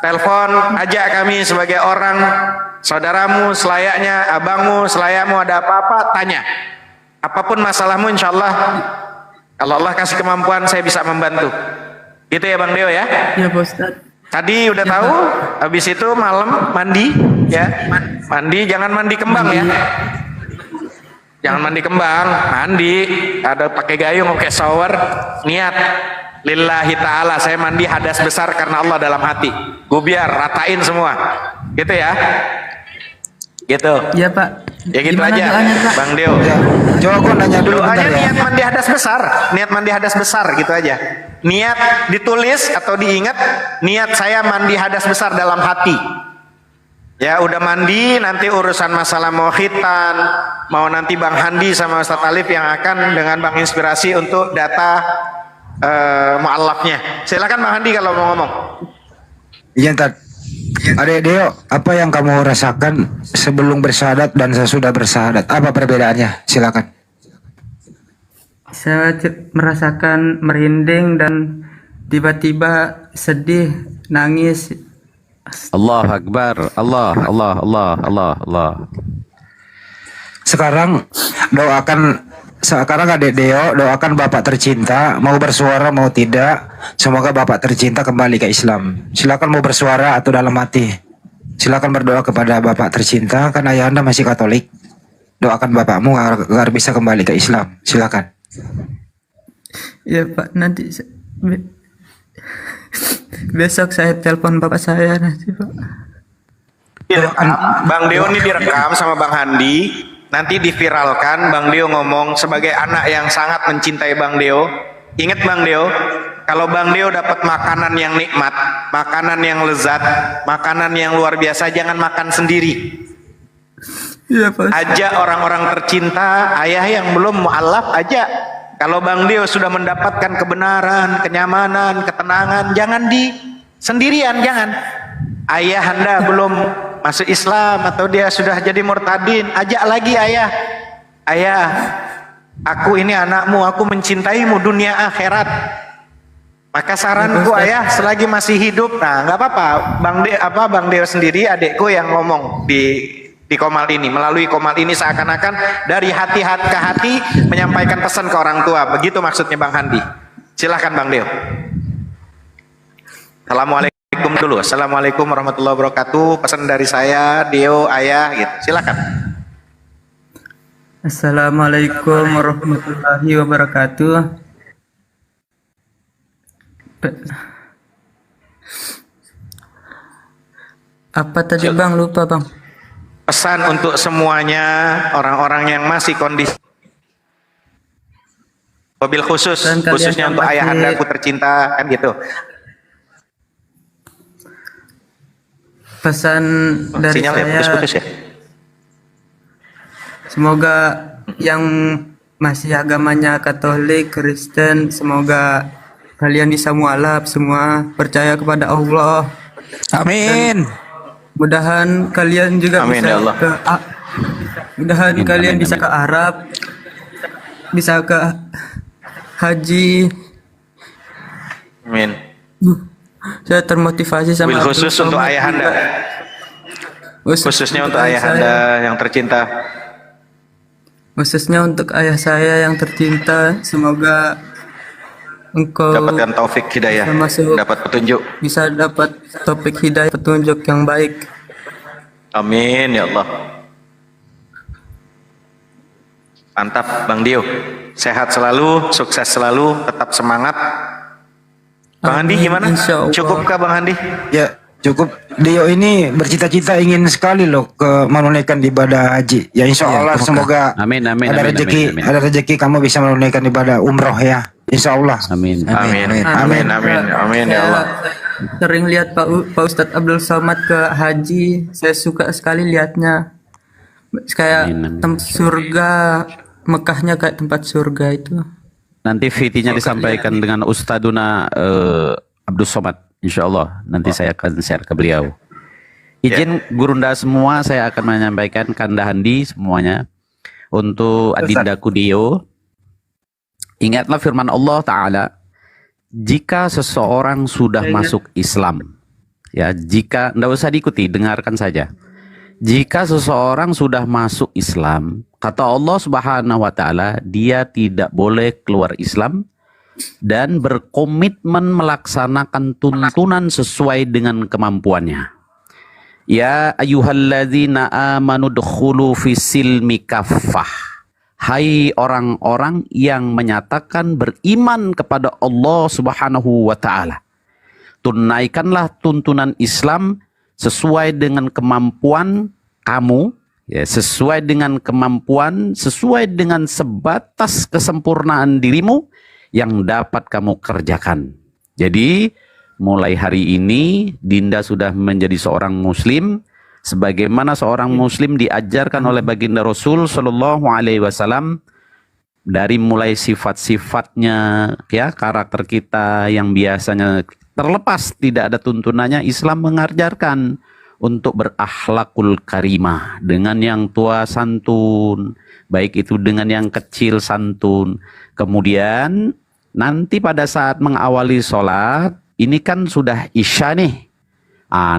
telepon, ajak kami sebagai orang saudaramu selayaknya, abangmu selayakmu, ada apa-apa tanya. Apapun masalahmu insyaallah kalau Allah kasih kemampuan saya bisa membantu. Gitu ya Bang Dio ya? Iya Pak Ustadz. Tadi udah tahu, habis itu malam mandi ya. Mandi jangan mandi kembang ya. Jangan mandi kembang, mandi ada pakai gayung, pakai shower, niat lillahi ta'ala, saya mandi hadas besar karena Allah dalam hati. Gue biar ratain semua. Gitu ya. Gitu. Iya Pak. Ya gitu Gimana aja doanya, Pak? Bang Dio. Coba aku nanya dulu Doanya bentar ya. niat mandi hadas besar. Niat mandi hadas besar gitu aja. Niat ditulis atau diingat, niat saya mandi hadas besar dalam hati. Ya udah mandi, nanti urusan masalah mau khitan, mau nanti Bang Handi sama Ustadz Alif yang akan dengan Bang Inspirasi untuk data mu'allafnya. Silakan Bang Handi kalau mau ngomong. Iya, Tad. Adek Deo, apa yang kamu rasakan sebelum bersyahadat dan sesudah bersyahadat? Apa perbedaannya? Silakan. Saya merasakan merinding dan tiba-tiba sedih, nangis. Allah Akbar. Allah. Sekarang Adek Deo doakan Bapak tercinta, mau bersuara mau tidak, semoga Bapak tercinta kembali ke Islam. Silakan mau bersuara atau dalam hati. Silakan berdoa kepada Bapak tercinta, karena ayah Anda masih Katolik. Doakan bapakmu agar bisa kembali ke Islam. Silakan. Ya Pak, nanti besok saya telepon bapak saya nanti Pak. Direkam, Bang Deo ini direkam sama Bang Handi, nanti diviralkan. Bang Deo ngomong sebagai anak yang sangat mencintai Bang Deo. Ingat Bang Deo, kalau Bang Deo dapat makanan yang nikmat, makanan yang lezat, makanan yang luar biasa, jangan makan sendiri. Iya Pak. Ajak orang-orang tercinta, ayah yang belum mu'alaf, ajak. Kalau Bang Deo sudah mendapatkan kebenaran, kenyamanan, ketenangan, jangan di sendirian, jangan. Ayah Anda belum masuk Islam atau dia sudah jadi murtadin, ajak lagi ayah. Ayah, aku ini anakmu, aku mencintaimu dunia akhirat. Maka saranku ayah, selagi masih hidup, nah nggak apa-apa. Bang Deo sendiri, adekku yang ngomong di Komal ini, melalui Komal ini seakan-akan dari hati ke hati menyampaikan pesan ke orang tua. Begitu maksudnya Bang Handi. Silahkan Bang Deo. Assalamualaikum dulu. Assalamualaikum warahmatullahi wabarakatuh. Pesan dari saya, Deo, ayah, gitu. Silahkan. Assalamualaikum warahmatullahi wabarakatuh. Apa tadi Bang? Lupa Bang. Pesan untuk semuanya, orang-orang yang masih kondisi mobil khususnya untuk ayah anda aku tercinta, kan gitu. Pesan dari Sinyal saya, ya, putus-putus ya. Semoga yang masih agamanya Katolik, Kristen, semoga kalian bisa mualaf semua, percaya kepada Allah. Amin. Mudahan kalian juga Amin, bisa ya Allah. mudahan kalian bisa ke Arab, bisa ke haji. Amin. Saya termotivasi sama Mobil khusus untuk ayah anda. Khususnya untuk ayah anda yang tercinta. Khususnya untuk ayah saya yang tercinta, semoga engkau Dapatkan taufik hidayah, dapat petunjuk. bisa dapat topik hidayah, petunjuk yang baik. Amin ya Allah. Mantap Bang Dio. Sehat selalu, sukses selalu, tetap semangat. Bang Handi gimana? Cukupkah Bang Handi? Ya, cukup. Dio ini bercita-cita ingin sekali loh ke menunaikan ibadah haji. Ya insya Allah semoga ada rezeki kamu bisa menunaikan ibadah umroh ya. Insya Allah. Amin. Amin ya Allah. Sering lihat Pak Ustadz Abdul Somad ke haji, saya suka sekali lihatnya. Kayak surga, Mekahnya kayak tempat surga itu. Nanti VT-nya disampaikan dengan Ustaduna Abdul Somad, insya Allah. Nanti saya akan share ke beliau. Izin Gurunda semua, saya akan menyampaikan Kanda Handi semuanya. Untuk Adindaku Dio, ingatlah firman Allah Ta'ala, jika seseorang sudah masuk Islam, ya jika, tidak usah diikuti, dengarkan saja. Jika seseorang sudah masuk Islam, kata Allah Subhanahu wa Ta'ala, dia tidak boleh keluar Islam dan berkomitmen melaksanakan tuntunan sesuai dengan kemampuannya. Ya ayyuhalladzina amanu dkhulu fisilmi kaffah. Hai orang-orang yang menyatakan beriman kepada Allah Subhanahu wa Ta'ala, tunaikanlah tuntunan Islam sesuai dengan kemampuan kamu, ya, sesuai dengan kemampuan, sesuai dengan sebatas kesempurnaan dirimu yang dapat kamu kerjakan. Jadi mulai hari ini Dinda sudah menjadi seorang muslim, sebagaimana seorang muslim diajarkan oleh baginda Rasul Shallallahu Alaihi Wasallam, dari mulai sifat-sifatnya, ya, karakter kita yang biasanya terlepas tidak ada tuntunannya, Islam mengajarkan untuk berakhlakul karimah, dengan yang tua santun, baik itu dengan yang kecil santun. Kemudian nanti pada saat mengawali sholat, ini kan sudah isya nih.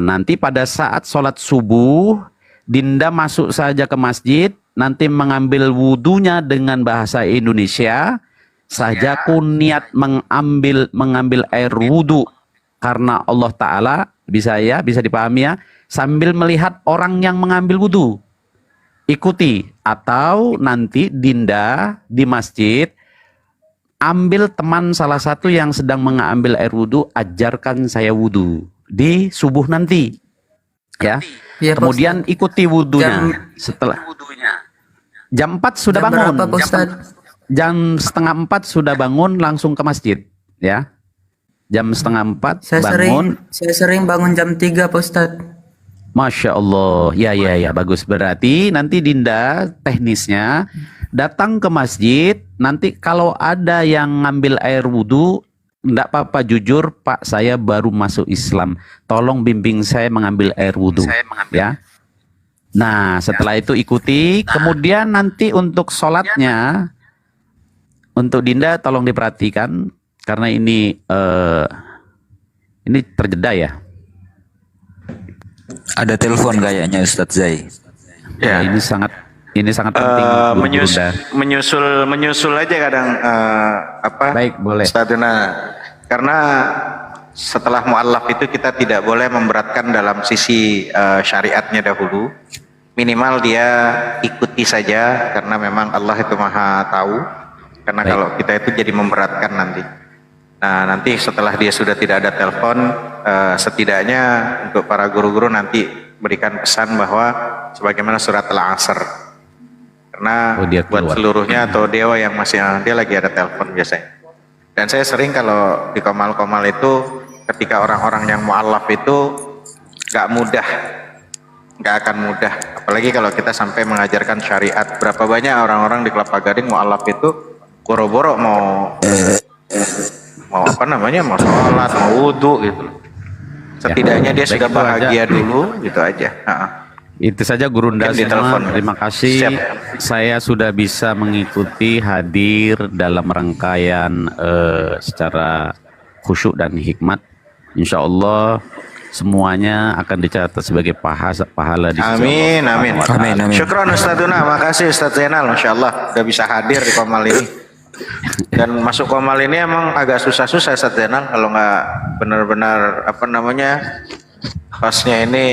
Nanti pada saat sholat subuh, Dinda masuk saja ke masjid, nanti mengambil wudunya dengan bahasa Indonesia. Sajaku niat mengambil air wudu karena Allah Ta'ala, bisa dipahami ya, sambil melihat orang yang mengambil wudu. Ikuti, atau nanti Dinda di masjid ambil teman salah satu yang sedang mengambil air wudu, ajarkan saya wudu di subuh nanti, ya. Iya, Pak Kemudian ikuti wudunya. Setelah jam 4 sudah Jam bangun. berapa, Pak Ustadz? Jam setengah 4 sudah bangun, langsung ke masjid, ya. Jam setengah 4 bangun. Saya sering bangun jam 3, Pak Ustadz. Masya Allah, ya, bagus. Berarti nanti Dinda teknisnya datang ke masjid. Nanti kalau ada yang ngambil air wudhu, enggak apa-apa, jujur, Pak, saya baru masuk Islam, tolong bimbing saya mengambil air wudhu, ya. Nah, setelah itu ikuti. Kemudian nanti untuk sholatnya, untuk Dinda tolong diperhatikan, karena ini terjeda ya. Ada telepon kayaknya Ustadz Zai. Ya, ini sangat penting. Menyusul aja kadang Baik, boleh. Ustadzuna, karena setelah mu'allaf itu kita tidak boleh memberatkan dalam sisi syariatnya dahulu. Minimal dia ikuti saja, karena memang Allah itu maha tahu. Karena kalau kita itu jadi memberatkan nanti. Nah, nanti setelah dia sudah tidak ada telepon, setidaknya untuk para guru-guru nanti berikan pesan bahwa sebagaimana surat Al-Asr. Karena buat seluruhnya atau dewa yang masih, dia lagi ada telepon biasanya. Dan saya sering kalau di komal-komal itu, ketika orang-orang yang mu'allaf itu nggak akan mudah. Apalagi kalau kita sampai mengajarkan syariat. Berapa banyak orang-orang di Kelapa Gading mu'allaf itu boro-boro mau mau sholat, mau wudhu gitu. Setidaknya dia sudah bahagia dulu, gitu aja. Itu saja Gurunda semua. Terima kasih. Siap. Saya sudah bisa mengikuti hadir dalam rangkaian secara khusyuk dan hikmat. Insya Allah semuanya akan dicatat sebagai pahala di sisi Amin, Allah. amin. Syukron Ustadzuna, makasih Ustadz Zainal, Masya Allah udah bisa hadir di Komal ini. Dan masuk Komal ini emang agak susah-susah Ustadz Zainal, kalau nggak benar-benar hostnya ini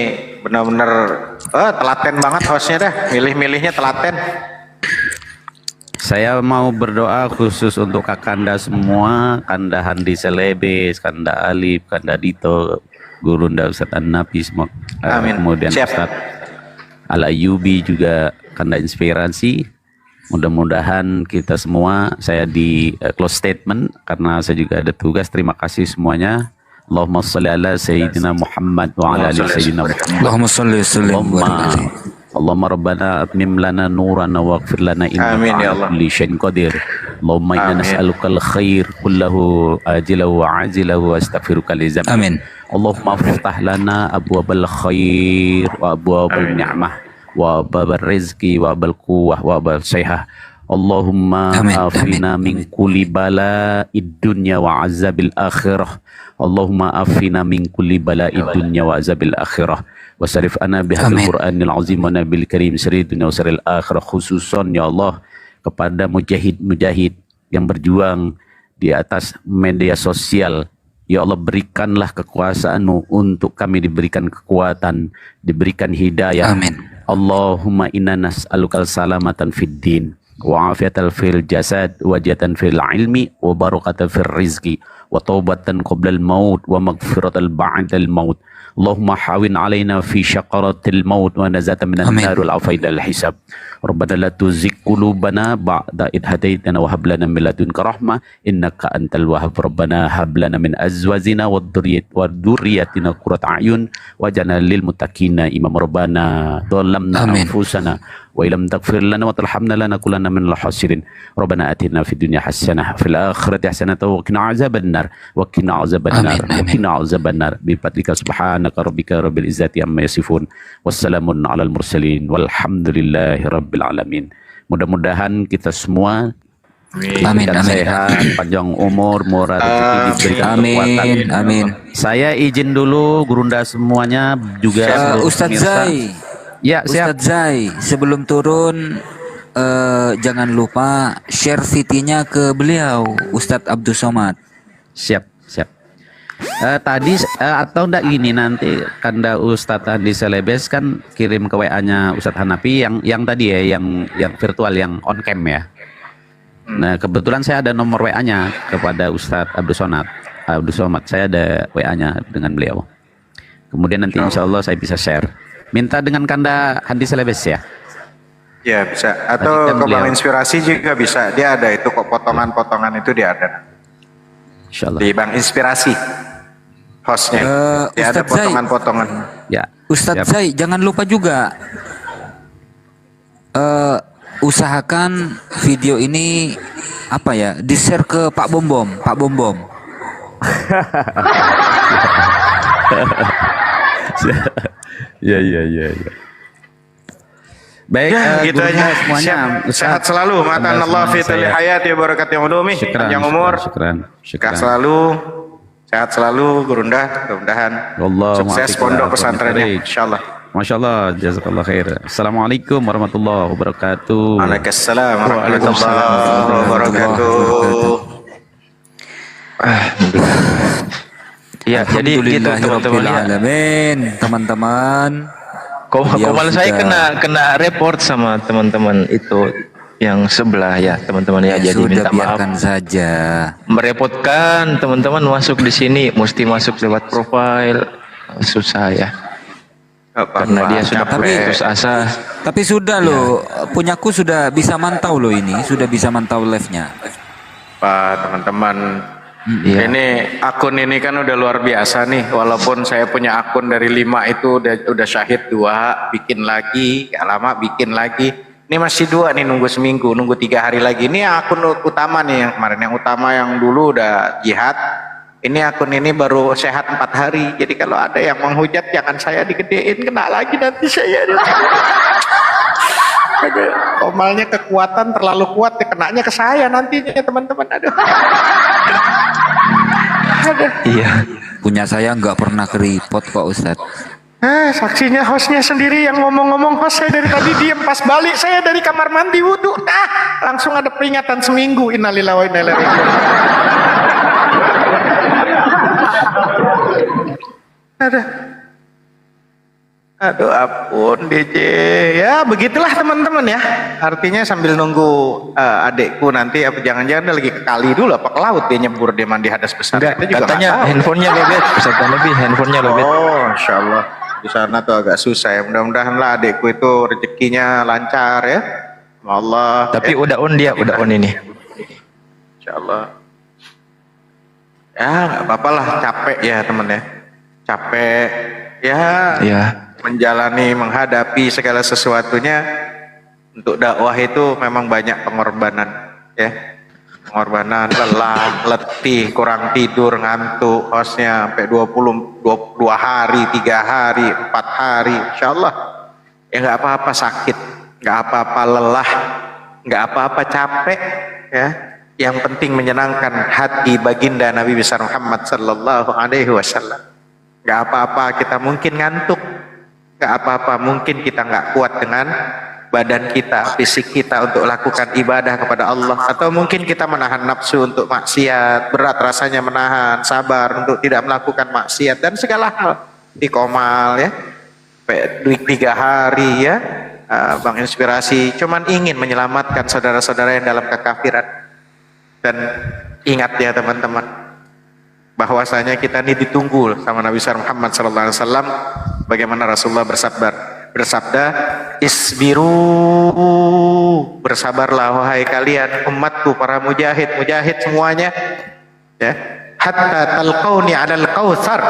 benar-benar telaten banget hostnya dah, milih-milihnya telaten. Saya mau berdoa khusus untuk Kakanda semua, Kanda Handi Selebes, Kanda Alif, Kanda Dito, Gurunda Ustadz An-Nafi semua. Kemudian Ustadz Al-Ayubi juga, Kanda Inspirasi. Mudah-mudahan kita semua, saya di close statement karena saya juga ada tugas. Terima kasih semuanya. Allahumma salli ala Sayyidina Muhammad wa ala ali Sayyidina Muhammad. Allahumma salli wa sallim wa barik. Allahumma rabbana atmim lana nurana waghfir lana innaka ala kulli syai'in qadir. Allahumma inna nas'aluka al-khair kullahu ajilahu wa ajilahu wa astaghfiruka li dzambi. Amin. Allahumma iftah lana abwabal khair wa abwabal ni'mah wa babal rizki wa babal quwwah wa babal sayhah. Allahumma afina min kulli bala'id dunya wa azabil akhirah. Allahumma afina min kulli bala'id dunya wa azabil akhirah. Wa sarif ana bihadzal Qur'anil azim wa nabil karim sirri dunya wa sirril akhirah, khususan ya Allah kepada mujahid-mujahid yang berjuang di atas media sosial. Ya Allah, berikanlah kekuasaan-Mu untuk kami diberikan kekuatan, diberikan hidayah. Amin. Allahumma inna nas'alukal salamatan fid din wa afiatan fil jasad wa jatan fil ilmi wa barakatan fil rizki wa taubatan qoblal maut wa magfiratan ba'dal maut. Allahumma hawin alaina fi syaqaratil maut wa nazata minan nar wal afaida al hisab. Rabbana la tuzigh qulubana ba'da idh hadaitana wa hab lana min ladunka rahmah innaka antal wahhab. Rabbana hab lana min azwajina wa dhurriyyatina qurrata a'yun waj'alna lil muttaqina imama. Rabbana dhalamna anfusana wa illam taghfir lana wa tarhamna lanakunanna minal khasirin. Rabbana atina fid dunya hasanah fil akhirati hasanah wa qina azabannar wa qina azabannar wa qina azabannar bi fadlika subhanaka rabbika rabbil izzati amma yasifun wassalamun alal mursalin walhamdulillahi rabbil alamin. Mudah-mudahan kita semua diberikan sehat, panjang umur, murah rezeki, diberikan kekuatan. Saya izin dulu Gurunda semuanya juga Ustadz Zai. Ya, siap. Ustadz Zai, sebelum turun jangan lupa share VT-nya ke beliau, Ustadz Abdul Somad. Siap. Tadi atau enggak gini, nanti Kanda Ustadz Andi Selebes kan kirim ke WA-nya Ustadz Hanafi yang tadi ya, yang virtual, yang on cam ya. Nah, kebetulan saya ada nomor WA-nya kepada Ustadz Abdul Somad. Saya ada WA-nya dengan beliau. Kemudian nanti insya Allah saya bisa share. Minta dengan Kanda Handi Selebes ya? Ya bisa. Atau ke Bank Inspirasi juga bisa. Dia ada itu kok, potongan-potongan itu dia ada. Insyaallah. Di Bank Inspirasi hostnya. Dia ada potongan-potongan. Ya. Ustadz Zai, jangan lupa juga usahakan video ini di-share ke Pak Bom. Ya. Baik, gitu aja semuanya. Sehat selalu. Matan Allah fi tali hayati wa barakati ulumi. Panjang umur. Sehat selalu Gurunda. Mudah-mudahan sukses pondok pesantrennya insyaallah. Masyaallah, jazakallah khair. Assalamualaikum warahmatullahi wabarakatuh. Waalaikumsalam warahmatullahi wabarakatuh. Ya, jadi gitu teman-teman. Komal saya kena report sama teman-teman itu yang sebelah ya, teman-teman ya. Jadi minta maaf saja. Merepotkan teman-teman masuk di sini, mesti masuk lewat profile, susah ya. Karena dia sudah putus asa. Tapi sudah loh, punyaku sudah bisa mantau loh ini, sudah bisa mantau live-nya. Pak teman-teman. Ini akun ini kan udah luar biasa nih, walaupun saya punya akun dari 5 itu udah syahid 2, bikin lagi, gak lama bikin lagi. Ini masih 2 nih, nunggu seminggu, nunggu 3 hari lagi. Ini akun utama nih yang kemarin, yang utama yang dulu udah jihad. Ini akun ini baru sehat 4 hari. Jadi kalau ada yang menghujat jangan saya digedein, kena lagi nanti saya. Aduh, komalnya kekuatan terlalu kuat, kenanya ke saya nantinya teman-teman. Aduh. Iya. Punya saya nggak pernah keripot kok Ustadz. Saksinya hostnya sendiri yang ngomong-ngomong. Host saya dari tadi diem, pas balik saya dari kamar mandi wudhu, langsung ada peringatan seminggu. Innalillahi wa inna ilaihi raji'un. Aduh ampun DJ. Ya begitulah teman-teman ya. Artinya sambil nunggu adekku nanti, apa jangan-jangan dia lagi ke kali dulu apa ke laut, dia nyebur, dia mandi hadas besar. Enggak, katanya handphonenya lobet, peserta lebih handphonenya lobet. Oh insyaallah di sana tuh agak susah ya. Mudah-mudahan lah adekku itu rezekinya lancar ya. Allah. Tapi udah on dia, udah on ini. Insyaallah. Ya nggak apa-apa lah, capek ya teman ya. Capek ya. Menjalani, menghadapi segala sesuatunya. Untuk dakwah itu memang banyak pengorbanan ya. Pengorbanan, lelah, letih, kurang tidur, ngantuk, hostnya sampai 22 hari, 3 hari, 4 hari, insyaallah ya nggak apa-apa sakit, nggak apa-apa lelah, nggak apa-apa capek ya. Yang penting menyenangkan hati baginda Nabi besar Muhammad sallallahu alaihi wasallam. Nggak apa-apa kita mungkin ngantuk, nggak apa-apa mungkin kita nggak kuat dengan badan kita, fisik kita untuk lakukan ibadah kepada Allah, atau mungkin kita menahan nafsu untuk maksiat, berat rasanya menahan, sabar untuk tidak melakukan maksiat dan segala hal. Di Komal ya 3 hari ya, Bank Inspirasi cuman ingin menyelamatkan saudara-saudara yang dalam kekafiran. Dan ingat ya teman-teman, bahwasanya kita ini ditunggu sama Nabi besar Muhammad sallallahu alaihi wasallam. Bagaimana Rasulullah bersabda, isbiru, bersabarlah wahai kalian umatku, para mujahid semuanya, ya, hatta talqauni 'alal kautsar.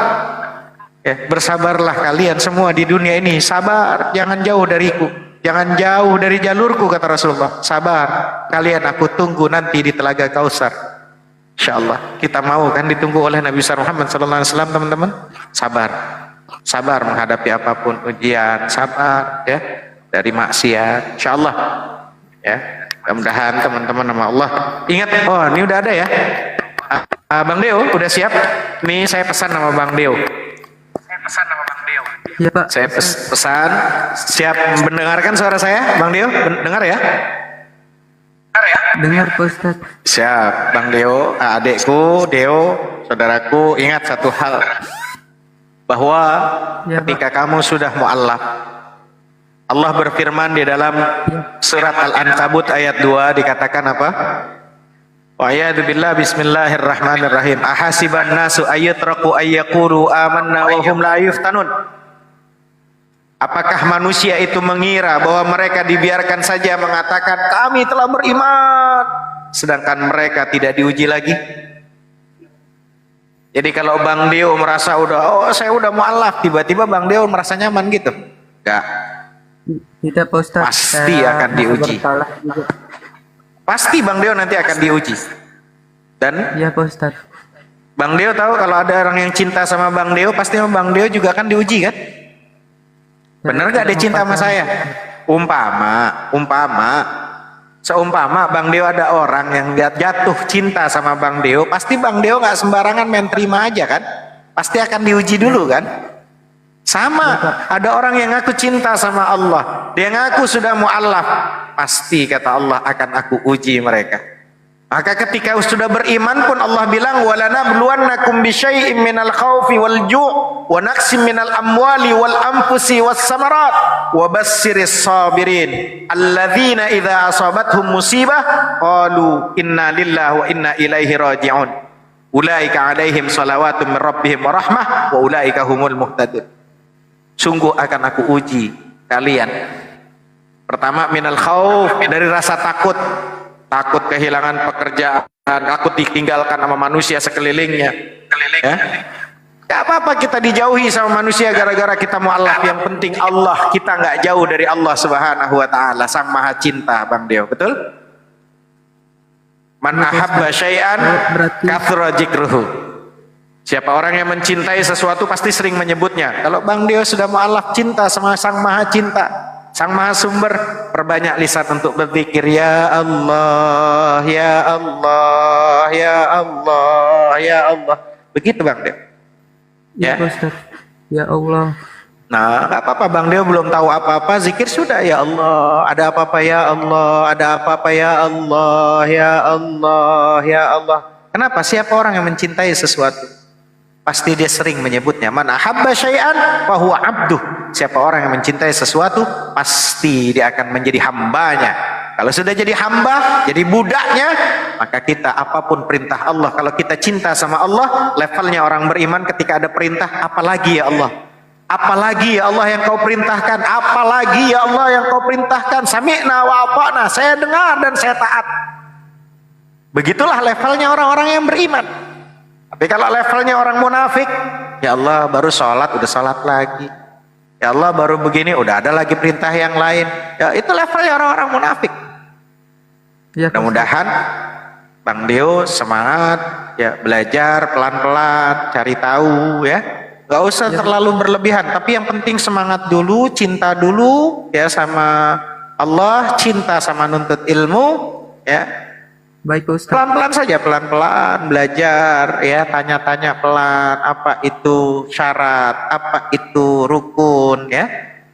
Ya, bersabarlah kalian semua di dunia ini, sabar, jangan jauh dariku, jangan jauh dari jalurku, kata Rasulullah. Sabar, kalian aku tunggu nanti di telaga Kautsar. Insyaallah. Kita mau kan ditunggu oleh Nabi besar Muhammad sallallahu alaihi wasallam, teman-teman? Sabar. Sabar menghadapi apapun ujian, sabar ya dari maksiat. Insyaallah. Ya, mudah-mudahan teman-teman sama Allah ingat. Oh, ini udah ada ya. Bang Deo udah siap? Nih saya pesan sama Bang Deo. Ya Pak. Saya pesan, siap mendengarkan suara saya, Bang Deo? Dengar ya? Dengar Pak Ustadz. Siap, Bang Deo, adekku, Deo, saudaraku, ingat satu hal, bahwa ketika kamu sudah mu'allaf, Allah berfirman di dalam surat Al-Ankabut ayat 2 dikatakan apa? Wa a'udzu billahi bismillahirrahmanirrahim. Ahasiban nasu ayyatraku ayyaqulu amanna wa hum la yuftanun. Apakah manusia itu mengira bahwa mereka dibiarkan saja mengatakan kami telah beriman, sedangkan mereka tidak diuji lagi? Jadi kalau Bang Deo merasa saya udah mu'alaf, tiba-tiba Bang Deo merasa nyaman gitu? Enggak. Tidak Pak Ustadz. Pasti akan diuji. Pasti Bang Deo nanti akan diuji. Dan ya Pak Ustadz. Bang Deo tahu kalau ada orang yang cinta sama Bang Deo, pasti sama Bang Deo juga akan diuji kan? Bener gak dia cinta sama saya? Seumpama Bang Deo ada orang yang jatuh cinta sama Bang Deo, pasti Bang Deo gak sembarangan main terima aja kan? Pasti akan diuji dulu kan? Sama, ada orang yang ngaku cinta sama Allah, dia ngaku sudah mu'allaf, pasti kata Allah akan aku uji mereka. Maka ketika sudah beriman pun Allah bilang walanabluwannakum bisyai'im minal khaufi wal ju' wa naqsim minal amwali wal anfusi was samarat wa bassiris sabirin alladzina idza asabathum musibah qalu inna lillahi wa inna ilaihi raji'un ulaika alaihim salawatun min rabbihim wa rahmah wa ulaika humul muhtadun. Sungguh akan aku uji kalian. Pertama minal khauf, dari rasa takut. Takut kehilangan pekerjaan, takut ditinggalkan sama manusia sekelilingnya. Ya? Gak apa-apa kita dijauhi sama manusia gara-gara kita mu'alaf. Yang penting Allah, kita nggak jauh dari Allah Subhanahu wa ta'ala, Sang Maha Cinta, Bang Deo. Betul? Man ahabba syai'an kathura jikruhu. Siapa orang yang mencintai sesuatu pasti sering menyebutnya. Kalau Bang Deo sudah mu'alaf cinta sama Sang Maha Cinta, Sang Maha Sumber, perbanyak lisan untuk berzikir ya Allah, ya Allah, ya Allah, ya Allah. Begitu Bang Deo. Ya Ustaz. Ya Allah. Nah, gak apa-apa Bang Deo belum tahu apa-apa, zikir sudah ya Allah. Ada apa-apa ya Allah, ada apa-apa ya Allah, ya Allah, ya Allah. Kenapa? Siapa orang yang mencintai sesuatu? Pasti dia sering menyebutnya. Man ahabba syai'an fahuwa abduh. Siapa orang yang mencintai sesuatu, pasti dia akan menjadi hambanya. Kalau sudah jadi hamba, jadi budaknya, maka kita apapun perintah Allah, kalau kita cinta sama Allah, levelnya orang beriman ketika ada perintah, apalagi ya Allah? Apalagi ya Allah yang kau perintahkan? Apalagi ya Allah yang kau perintahkan? Sami'na wa ata'na, saya dengar dan saya taat. Begitulah levelnya orang-orang yang beriman. Tapi kalau levelnya orang munafik, ya Allah baru sholat, udah sholat lagi. Ya Allah baru begini, udah ada lagi perintah yang lain. Ya itu levelnya orang-orang munafik. Ya, mudah-mudahan Bang Deo semangat, ya belajar pelan-pelan, cari tahu ya. Gak usah terlalu berlebihan, tapi yang penting semangat dulu, cinta dulu ya sama Allah, cinta sama nuntut ilmu ya. Baik Ustaz. Pelan-pelan saja, pelan-pelan belajar ya, tanya-tanya pelan, apa itu syarat, apa itu rukun ya,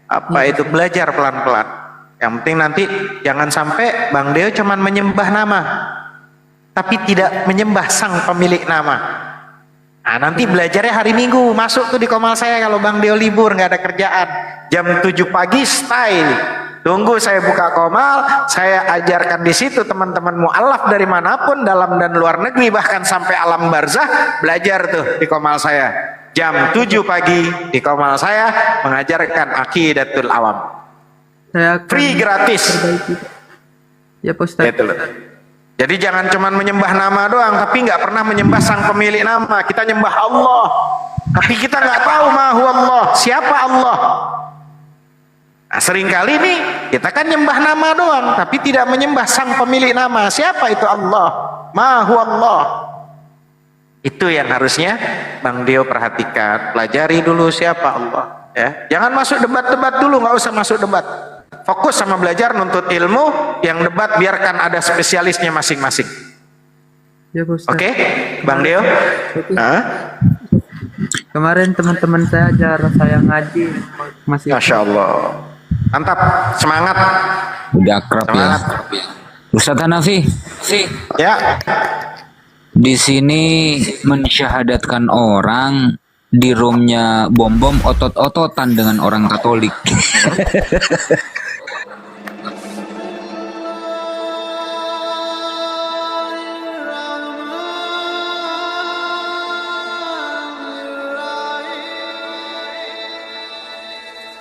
apa itu, belajar pelan-pelan. Yang penting nanti jangan sampai Bang Deo cuman menyembah nama, tapi tidak menyembah sang pemilik nama. Nah, nanti belajarnya hari Minggu, masuk tuh di komal saya kalau Bang Deo libur nggak ada kerjaan, jam 7 pagi style Tunggu saya buka komal, saya ajarkan di situ teman-teman mu'alaf dari manapun, dalam dan luar negeri, bahkan sampai alam barzah, belajar tuh di komal saya. Jam 7 pagi di komal saya mengajarkan Aqidatul Awam. Free, gratis. Ya Pak Ustaz. Gitu loh. Jadi jangan cuma menyembah nama doang, tapi nggak pernah menyembah sang pemilik nama. Kita nyembah Allah, tapi kita nggak tahu mahu Allah, siapa Allah. Nah, seringkali nih kita kan nyembah nama doang, tapi tidak menyembah sang pemilik nama. Siapa itu Allah? Mahu Allah. Itu yang harusnya Bang Dio perhatikan. Pelajari dulu siapa Allah. Ya, jangan masuk debat-debat dulu, nggak usah masuk debat. Fokus sama belajar nuntut ilmu. Yang debat biarkan ada spesialisnya masing-masing. Ya Pak Ustaz. Oke, Bang Dio. Kemarin teman-teman saya ajar saya ngaji masih. Masya Allah. Mantap, semangat. Udah akrab ya. Ustaz Hanafi. Ya. Di sini mensyahadatkan orang, di roomnya bom-bom otot-ototan dengan orang Katolik.